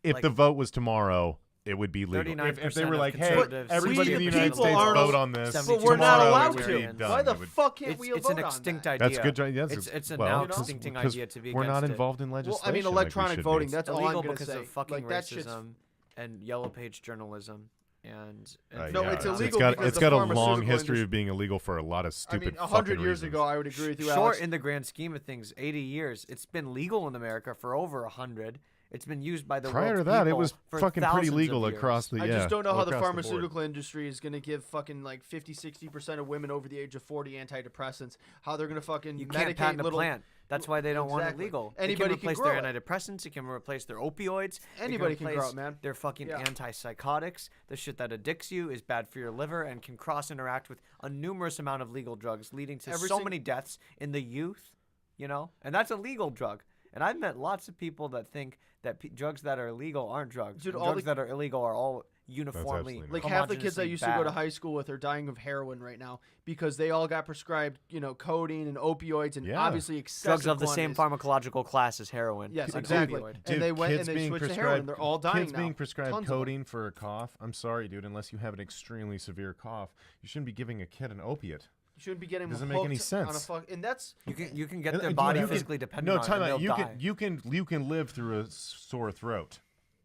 If Like- the vote was tomorrow, it would be legal. If they 39% were of like, hey, conservatives, everybody in the United people States aren't- vote on this, But but we're not tomorrow allowed it would to. be done. Why the It would- fuck can't it's, we it's vote an on extinct that? idea. That's good. Yes, It's a well, now because- extincting because idea to be we're not against it. involved in Well, legislation. I mean, like we electronic should be. voting. That's all I'm illegal gonna because say. of fucking like, that shit's- racism and yellow page journalism and No, yeah, it's illegal got because it's the got a long pharmaceutical history industry- of being illegal for a lot of I stupid. mean, 100 fucking years reasons. ago, I would agree with you, short Alex. in the grand scheme of things, 80 years. It's been legal in America for over 100. It's been used by the Prior world's to that, it people was for fucking pretty thousands of legal years. across the. I just don't know how the across board. pharmaceutical industry is going to give fucking like 50-60% of women over the age of 40 antidepressants. How they're going to fucking You can't medicate patent a little. plant. That's why they don't want it Exactly. legal. Anybody it can can replace grow their it. antidepressants. It can replace their opioids. Anybody can grow replace it, man. Their fucking Yeah. antipsychotics. The shit that addicts you is bad for your liver and can cross interact with a numerous amount of legal drugs, leading to Every so sing- many deaths in the youth. You know, and that's a legal drug. And I've met lots of people that think that drugs that are illegal aren't drugs. Dude, and all drugs the- that are illegal are all uniformly absolutely Like half the kids I homogeneously used to go to bad. high school with are dying of heroin right now because they all got prescribed, codeine and opioids and Yeah. obviously excessive Drugs of the same quantities. pharmacological class as heroin. Yes, and exactly. opioid. And they went kids and they being switched to heroin. And they're all dying Kids now. being prescribed Tons of them. codeine for a cough. I'm sorry, dude. Unless you have an extremely severe cough, you shouldn't be giving a kid an opiate. You shouldn't be getting Doesn't them make any hooked on a sense. and that's You can get And- their and body you can- physically dependent No, on time it. out. And they'll die. You can live through a sore throat.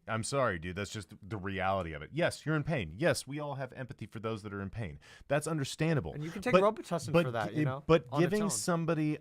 I'm sorry, dude. That's just the reality of it. Yes, you're in pain. Yes, we all have empathy for those that are in pain. That's understandable. And you can take But- Robitussin but for that, gi- you know. But on its giving own. somebody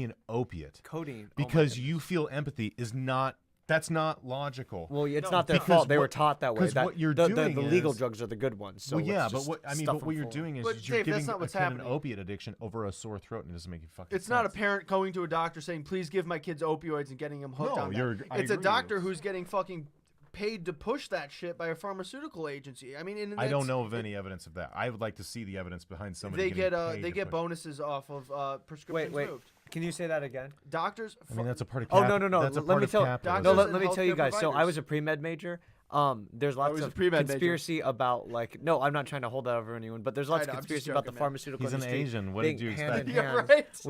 an opiate Codeine. because you feel empathy is not. That's not logical. Well, it's No, not their because fault. They were what- taught that way. because That, what you're the doing legal is- drugs are the good ones. So well, yeah, let's but just what stuff what you're them full. doing is But, you're Dave, that's giving not a what's kid an happening. opiate addiction over a sore throat, and it doesn't make you fucking. it's not a sense. parent going to a doctor saying, "Please give my kids opioids" and getting them hooked No, on that. I It's a agree. doctor who's getting fucking paid to push that shit by a pharmaceutical agency. I mean, and I don't it's- know of any evidence of that. I would like to see the evidence behind somebody. They getting get paid they to get push- bonuses off of prescriptions Wait. moved. Can you say that again? Doctors. I mean, that's a part of. Oh no. That's a Let part me of tell. capitalism. No, Doctors let and me tell you healthcare guys. So I providers. was a pre-med major. There's I lots was a of pre-med major. conspiracy about like. No, I'm not trying to hold that over anyone, but there's lots know, of I'm just conspiracy about the joking, man. pharmaceutical He's an industry Asian. What being did you hand expect? in Yeah, hand right.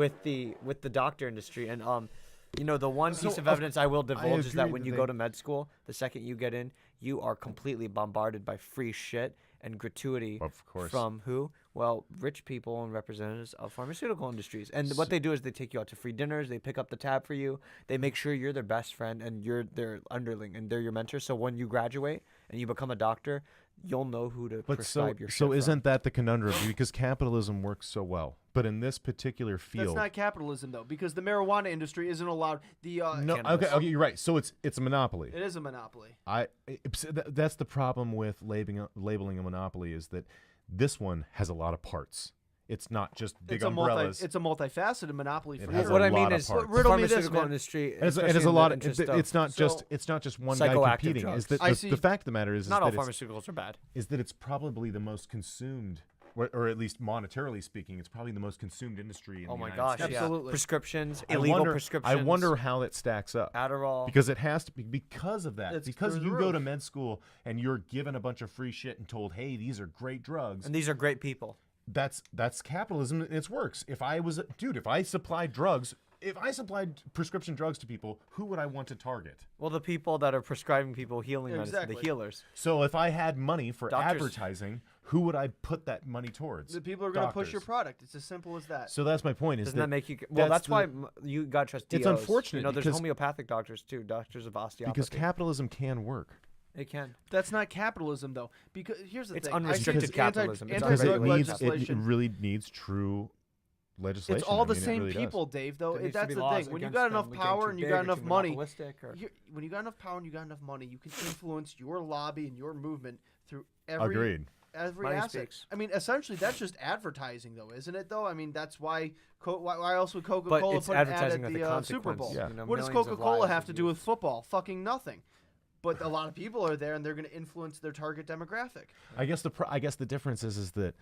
with the doctor industry. And the one So, piece of of- evidence I will divulge is that agree when that you they- go to med school, the second you get in, you are completely bombarded by free shit and gratuity Of course. from who? Well, rich people and representatives of pharmaceutical industries. And what they do is they take you out to free dinners, they pick up the tab for you, they make sure you're their best friend and you're their underling and they're your mentor. So when you graduate and you become a doctor, you'll know who to But prescribe your shit so from. isn't that the conundrum? Because capitalism works so well, but in this particular That's field, not capitalism though, because the marijuana industry isn't allowed. The no. Cannabis. Okay, you're right. So it's a monopoly. it is a monopoly. That's the problem with labeling a monopoly is that this one has a lot of parts. It's not just big It's a umbrellas. it's a multifaceted monopoly It for has sure. What I lot mean of is, parts. the Riddle me this, pharmaceutical man. industry, And it's especially a in lot the of. interest It's not So- just one guy psychoactive competing. Is that I the see- fact of the matter is not all that pharmaceuticals are bad. is that it's probably the most consumed, or at least monetarily speaking, it's probably the most consumed industry in Oh the my United gosh, States. yeah. Absolutely. Prescriptions, I illegal wonder- prescriptions. I wonder how that stacks up. Adderall. Because it has to be because of that. It's Because through the you go to roof. med school and you're given a bunch of free shit and told, "Hey, these are great drugs." And these are great people. That's capitalism in its works. If I supplied drugs, if I supplied prescription drugs to people, who would I want to target? Well, the people that are prescribing people healing medicine, Exactly. the healers. So if I had money for Doctors- advertising, who would I put that money towards? The people are going to push your Doctors. product. It's as simple as that. So that's my point. Is Doesn't that make you? Well, that's that's why the- you got to trust It's DOs. unfortunate You know, there's because- homeopathic doctors too, doctors of osteopathy. because capitalism can work. it can. That's not capitalism though. Because here's the It's thing. unrestricted I think capitalism. It's Because anti-drug unregulated. it really needs true legislation. It's all the I mean, it same really does. people, Dave. Though There needs to that's be the laws thing. When you against got them, enough getting power too and you big got or enough too money, monopolistic or- when you got enough power and you got enough money, you can influence your lobby and your movement through every Agreed. every Money aspect. speaks. I mean, essentially, that's just advertising, though, isn't it? Though I mean, that's why. Why else would Coca-Cola But it's put an ad advertising at with the the Super Bowl? consequence. Yeah. You know, What does millions of Coca-Cola lives have of to do with youth. football? Fucking nothing. But a lot of people are there, and they're going to influence their target demographic. I guess the difference is that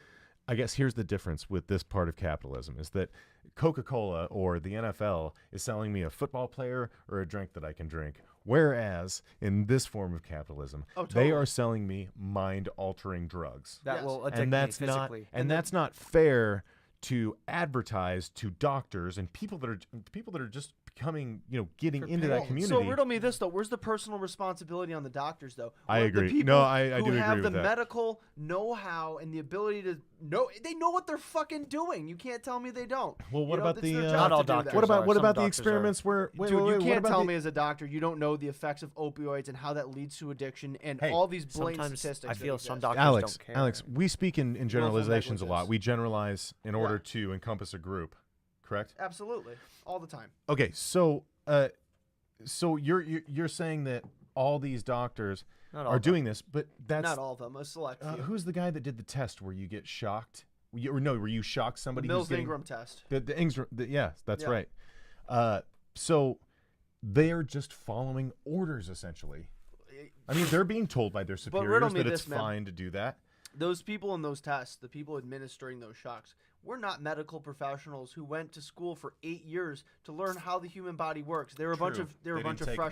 I guess here's the difference with this part of capitalism is that Coca-Cola or the NFL is selling me a football player or a drink that I can drink. Whereas in this form of capitalism, Oh, they totally. are selling me mind-altering drugs. That Yes. will addict And that's me not physically. and that's not fair to advertise to doctors and people that are just becoming, getting into that community. So riddle me this though: where's the personal responsibility on the doctors, though? I The agree. people No, I who do have agree the with that. medical know-how and the ability to know. They know what they're fucking doing. You can't tell me they don't. Well, what You know, about it's their the, job Not to all do that. doctors what about are. what Some about the doctors are. experiments where Dude, you can't tell the, me as a doctor you don't know the effects of opioids and how that leads to addiction and Hey, all these blatant Sometimes statistics. I that feel some exist. doctors Alex, don't care. Alex, we speak in generalizations a lot. negligence. We generalize in order Yeah. to encompass a group, correct? Absolutely, all the time. Okay, so So you're saying that all these doctors Not all are of them. doing this, but that's Not all of them. A select few. who's the guy that did the test where you get shocked? Where you shock somebody? The who's getting, Mills-Ingram test. The Ingram. Yeah, that's Yeah. right. So they are just following orders essentially. I mean, they're being told by their riddle superiors me that it's this, man. fine to do that. Those people in those tests, the people administering those shocks, we're not medical professionals who went to school for 8 years to learn how the human body works. They were a bunch of freshmen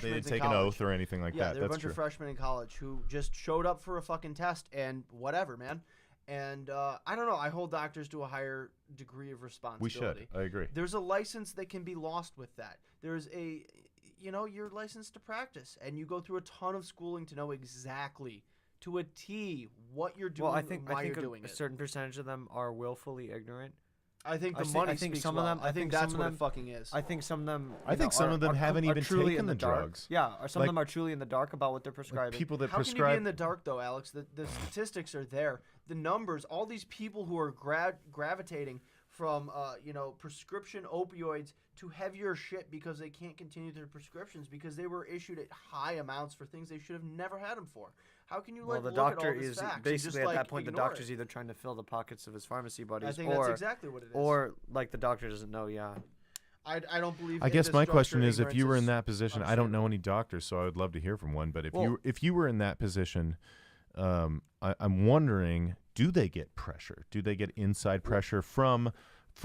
They didn't in take college. an oath or anything like Yeah, that. they were a That's bunch true. of freshmen in college who just showed up for a fucking test and whatever, man. And I don't know. I hold doctors to a higher degree of We responsibility. should. I agree. There's a license that can be lost with that. There's a, you're licensed to practice, and you go through a ton of schooling to know exactly to a T what you're doing Well, I and think why I think you're a, doing a it. certain percentage of them are willfully ignorant. I think I the see- money I think speaks some of well. them- I I think think that's some what of it fucking is. I think some of them. I think some of them haven't even truly taken in the dark. drugs. Yeah, or some Like- of them are truly in the dark about what they're prescribing. People that How can you be prescribe. in the dark though, Alex? The statistics are there. The numbers, all these people who are gravitating from prescription opioids to heavier shit because they can't continue their prescriptions because they were issued at high amounts for things they should have never had them for. How can you well, the look at doctor all this is facts and basically just, at that point the ignore doctor's it? either trying to fill the pockets of his pharmacy buddies, I think or that's exactly what it is. or like the doctor doesn't know. Yeah, I don't believe. I in guess this my structure, question is, if ignorance you were in is that position, I don't know any doctors, so I would love to hear from one. But if you were in that position, I'm wondering, do they get pressure? Do they get inside pressure from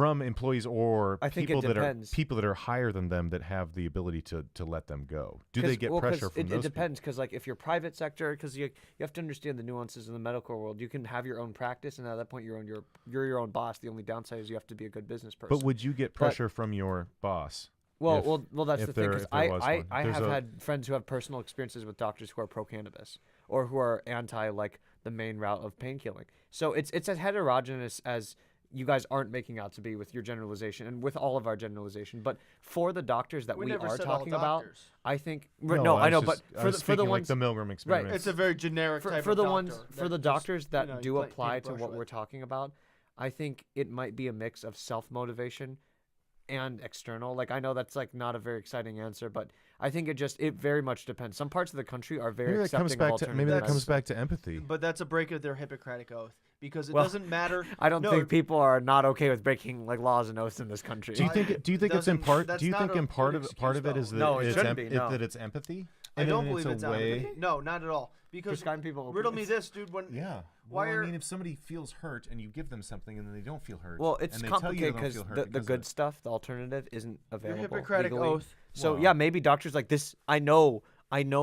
employees or I think people it depends. that are higher than them that have the ability to let them go? Do they 'Cause- get well, 'cause pressure from it those depends, because like if you're private sector, because you have to understand the nuances in the medical world. You can have your own practice, and at that point you're your own boss. The only downside is you have to be a good business person. But would you get pressure from your boss? Well, if- well, that's if the thing. there- Because if there was I one? I There's have a- had friends who have personal experiences with doctors who are pro cannabis or who are anti like the main route of pain killing. So it's as heterogeneous as you guys aren't making out to be with your generalization and with all of our generalization. But for the doctors that we never are said all talking about, doctors. I think No, I know, was but just- I for was the speaking ones like the Milgram experiment. It's a very generic type for of the doctor ones for that the just, doctors that you do paint a apply to brush what with. we're talking about, I think it might be a mix of self-motivation and external. Like, I know that's like not a very exciting answer, but I think it very much depends. Some parts of the country are very maybe that accepting comes of back to alternative maybe that medicine. comes back to empathy. But that's a break of their Hippocratic oath because it Well, doesn't matter. I don't No, think people are not okay with breaking like laws and oaths in this country. Do you think it's in doesn't- part? that's Do you not think a in part good of part of it excuse, is though. that No, it it's shouldn't be, no. that it's empathy? I And don't then believe it's it's a way. empathy. No, not at all. Because Prescribing people riddle me opiates? this, dude. When Yeah. Why Well, are- I mean, if somebody feels hurt and you give them something and then they don't feel hurt. Well, it's and they tell you complicated they don't because feel hurt the because good of- stuff, the alternative, isn't your available. Hippocratic legally. oath. So Wow. yeah, maybe doctors like this. I know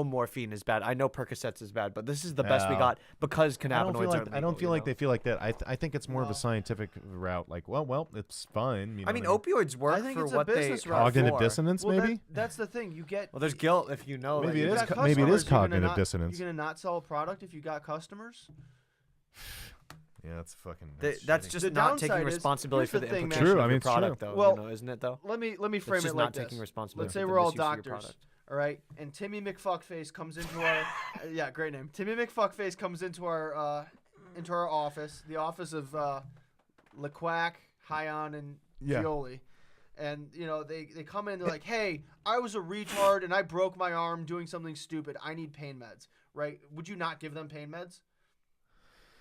morphine is bad. I know Percocets is bad, but this is the best we Yeah. got because I don't cannabinoids feel are like I don't legal, feel you like know? they feel like that. I think it's more of No. a scientific route. Like, well, it's fine. You know I mean, what opioids work I think for it's a what they business route. are Cognitive for. dissonance, Well, maybe. that's the thing. You get. Well, there's guilt if you know. Maybe that it you is got got- maybe it is customers, you're gonna cognitive not- dissonance. You're gonna not sell a product if you got customers. Yeah, that's fucking. That's shitty. just The not taking downside is- responsibility here's for the the thing, man. implication True, I of mean, your it's true. product, though. Well, you know, isn't it though? Let me It's frame just it like not this. taking responsibility Let's for say the we're all misuse of your doctors, product. all right? And Timmy McFuckface comes into our yeah, great name. Timmy McFuckface comes into our office, the office of LeQuack, Hyon, and Yeah. Gioli. And they come in, they're like, "Hey, I was a retard and I broke my arm doing something stupid. I need pain meds." Right? Would you not give them pain meds?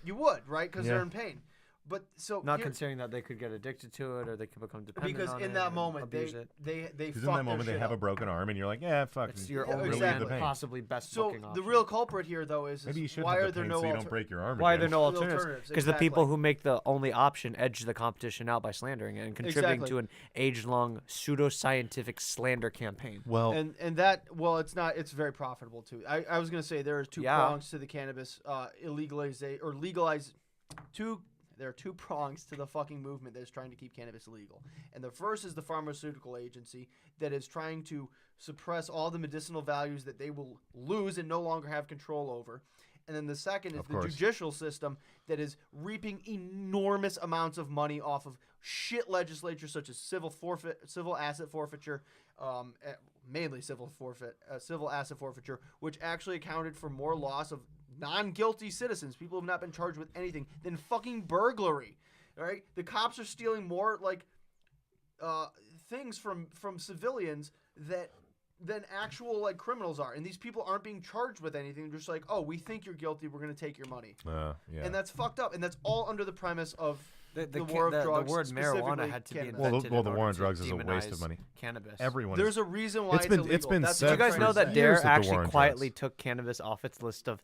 You would, right? Because they're Yeah. in pain. But so Not here- considering that they could get addicted to it or they could become dependent because on in it that and moment abuse they it. they Because fuck in that their moment they shit have a up. broken arm and you're like, yeah, fuck. It's your Yeah, only exactly. and possibly best So looking the option. real culprit here, though, is Maybe you should why have are the there pain no so you don't break your arm. Why are again. there no Alternatives, alternatives? Because the exactly. people who make the only option edge the competition out by slandering it and contributing Exactly. to an age-long pseudo-scientific slander campaign. Well, and that it's not, it's very profitable too. I was gonna say there are two Yeah. prongs to the cannabis there are two prongs to the fucking movement that is trying to keep cannabis illegal. And the first is the pharmaceutical agency that is trying to suppress all the medicinal values that they will lose and no longer have control over. And then the second is Of the course. judicial system that is reaping enormous amounts of money off of shit legislature such as civil asset forfeiture, mainly civil asset forfeiture, which actually accounted for more loss of non-guilty citizens, people who have not been charged with anything, than fucking burglary. All right, the cops are stealing more things from civilians that actual like criminals are, and these people aren't being charged with anything. They're just like, oh, we think you're guilty, we're gonna take your money, Yeah. and that's fucked up, and that's all under the premise of the The war of drugs. the word marijuana specifically had to be cannabis. invented. Well, in the order war on to drugs is a waste of demonize money. Cannabis. Everyone. There's a reason why It's been- illegal. it's been That's said what Did you I'm guys trying know to that say. Dare Years that the war actually on quietly drugs. took cannabis off its list of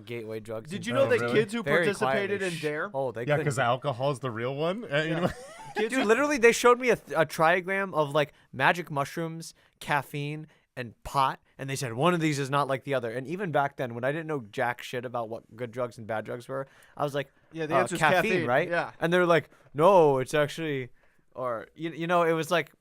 gateway drugs? Did and you stuff? know that really? kids who Very participated quietly. in Dare? Oh, they Yeah, couldn't. because alcohol's the real one. You know? Kids Dude, literally, they showed me a triagram of like magic mushrooms, caffeine, and pot, and they said one of these is not like the other. And even back then, when I didn't know jack shit about what good drugs and bad drugs were, I was like, Yeah, the answer's caffeine, right? yeah. And they're like, no, it's actually, or you know, it was like,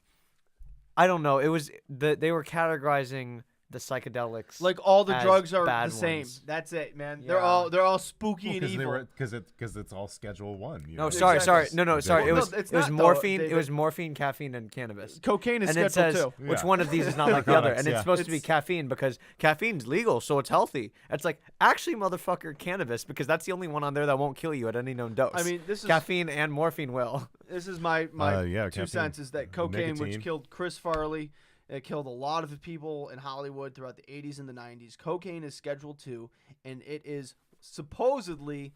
I don't know, it was they were categorizing the psychedelics Like all the as drugs are bad the same. ones. That's it, man. Yeah. They're all spooky and Because evil. because it's all Schedule 1. You No, know? sorry, Exactly. no, sorry. Well, It was no, it's it was not, though, morphine. It David. was morphine, caffeine, and cannabis. Cocaine is And it scheduled says too. which Yeah. one of these is not like the other, Narcotics, and it's yeah. supposed to be It's- caffeine because caffeine's legal, so it's healthy. It's like actually, motherfucker, cannabis because that's the only one on there that won't kill you at any known dose. I mean, this is caffeine and morphine will. This is my yeah, two caffeine. cents is that cocaine, which Nicotine. killed Chris Farley, it killed a lot of the people in Hollywood throughout the 80s and the 90s. Cocaine is Schedule 2, and it is supposedly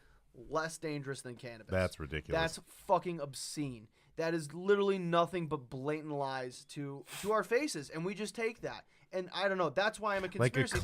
less dangerous than cannabis. That's ridiculous. That's fucking obscene. That is literally nothing but blatant lies to our faces, and we just take that. And I don't know. That's why I'm a like conspiracy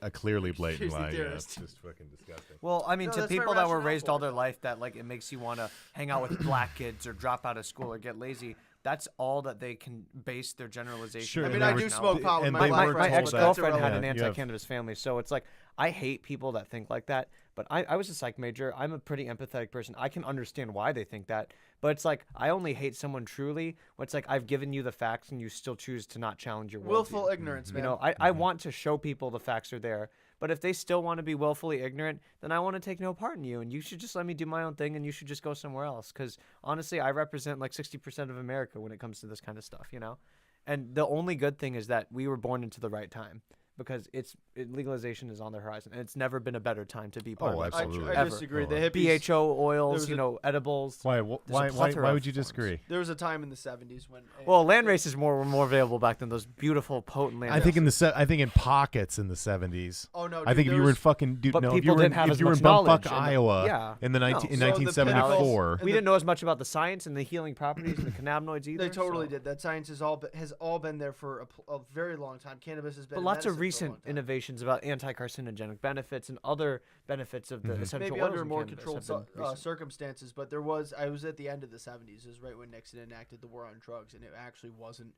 a clearly blatant Conspiracy lie. Yeah, theorist. it's just fucking disgusting. Well, I mean, No, to that's my people that were rationale raised for all it, their though. life that like it makes you want to hang out with black kids or drop out of school or get lazy. That's all that they can base their generalization. Sure, I on mean, and I they do were- smoke pot with and my they black were my friends, told but that- that's ex-girlfriend had an irrelevant. Yeah, you have- anti-cannabis family, so it's like I hate people that think like that. But I was a psych major. I'm a pretty empathetic person. I can understand why they think that. But it's like I only hate someone truly when it's like I've given you the facts and you still choose to not challenge your Willful worldview. ignorance, man. You know, I want to show people the facts are there. But if they still want to be willfully ignorant, then I want to take no part in you. And you should just let me do my own thing and you should just go somewhere else. Because honestly, I represent like 60% of America when it comes to this kind of stuff, you know? And the only good thing is that we were born into the right time because legalization is on the horizon. And it's never been a better time to be part Oh, of it. absolutely. I Ever. disagree. Oh, The hippies. BHO oils, was you a- know, edibles. Why? There's a plethora Why of would you forms. disagree? There was a time in the 70s when. Well, land races were more available back then. Those beautiful, potent land I think races. I think in pockets in the 70s. Oh no! I dude, think if there you were in was- fucking dude, But no, if you people were in, didn't have if as you were in much knowledge, bumfuck, and Iowa yeah. in the No. in So the 1974. pinnacle- We didn't know as much about the science and the healing properties and the cannabinoids either. They totally so. did. That science has all been there for a very long time. Cannabis has been. But in lots of medicine for a recent long time. innovations about anti-carcinogenic benefits and other benefits of the Mhm. essential Maybe oils under in more cannabis controlled have been recent. circumstances, but there was. I was at the end of the 70s. It was right when Nixon enacted the war on drugs, and it actually wasn't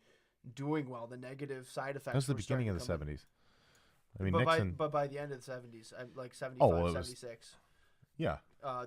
doing well. The negative side effects. That was the were beginning of the starting to come in. 70s. I mean, but Nixon. By, but by the end of the 70s, like 75, well, it was- 76. Yeah.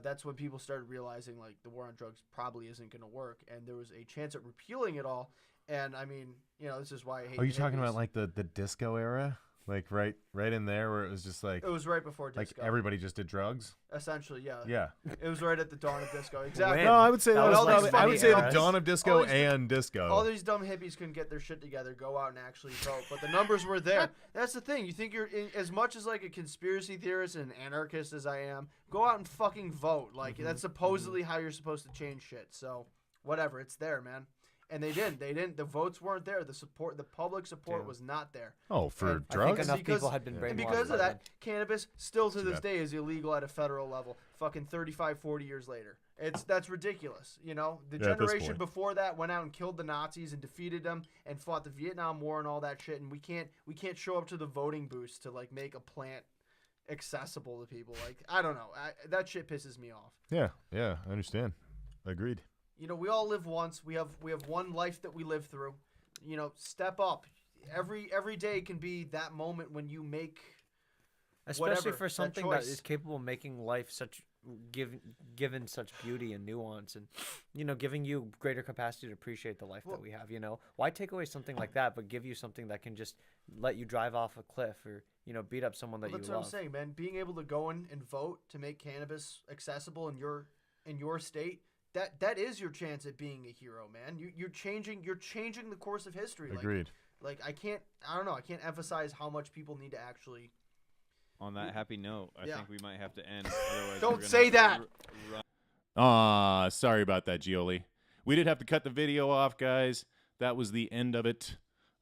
That's when people started realizing like the war on drugs probably isn't going to work, and there was a chance at repealing it all. And I mean, you know, this is why I hate. Are you the talking hippies. about like the disco era? Like right in there where it was just like It was right before like disco. everybody just did drugs? Essentially, yeah. Yeah. It was right at the dawn of disco. Exactly. When? No, I would say That that was was like I funny would say the eras. dawn of disco All these- and disco. All these dumb hippies couldn't get their shit together, go out and actually vote, but the numbers were there. That's the thing. You think you're as much as like a conspiracy theorist and an anarchist as I am, go out and fucking vote. Like that's supposedly how you're supposed to change shit. So whatever, it's there, man. And they didn't. They didn't. The votes weren't there. The support, the public support Damn. was not there. Oh, for I I think drugs? enough Because- people had been Yeah. brainwashed. And because by of that, then. cannabis still to Too this bad. day is illegal at a federal level. Fucking 35, 40 years later. That's ridiculous. You know, the Yeah, at this generation point. before that went out and killed the Nazis and defeated them and fought the Vietnam War and all that shit. And we can't show up to the voting booths to like make a plant accessible to people. Like I don't know. That shit pisses me off. Yeah, I understand. Agreed. You know, we all live once. We have one life that we live through. You know, step up. Every day can be that moment when you make Especially whatever, for that something that choice. is capable of making life such given such beauty and nuance and giving you greater capacity to appreciate the life Well- that we have. Why take away something like that but give you something that can just let you drive off a cliff or beat up someone that Well, that's you what love. I'm saying, man. Being able to go in and vote to make cannabis accessible in your state, that is your chance at being a hero, man. You're changing the course of history. Agreed. Like I can't emphasize how much people need to actually. On that happy note, I Yeah. think we might have to end. Otherwise Don't we're gonna say have to that. run. Sorry about that, Gioli. We did have to cut the video off, guys. That was the end of it.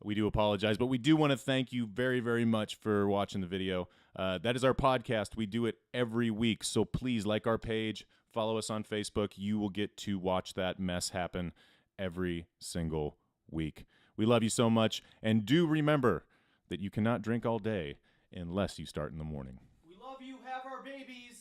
We do apologize, but we do want to thank you very, very much for watching the video. That is our podcast. We do it every week, so please like our page, follow us on Facebook. You will get to watch that mess happen every single week. We love you so much, and do remember that you cannot drink all day unless you start in the morning. We love you. Have our babies.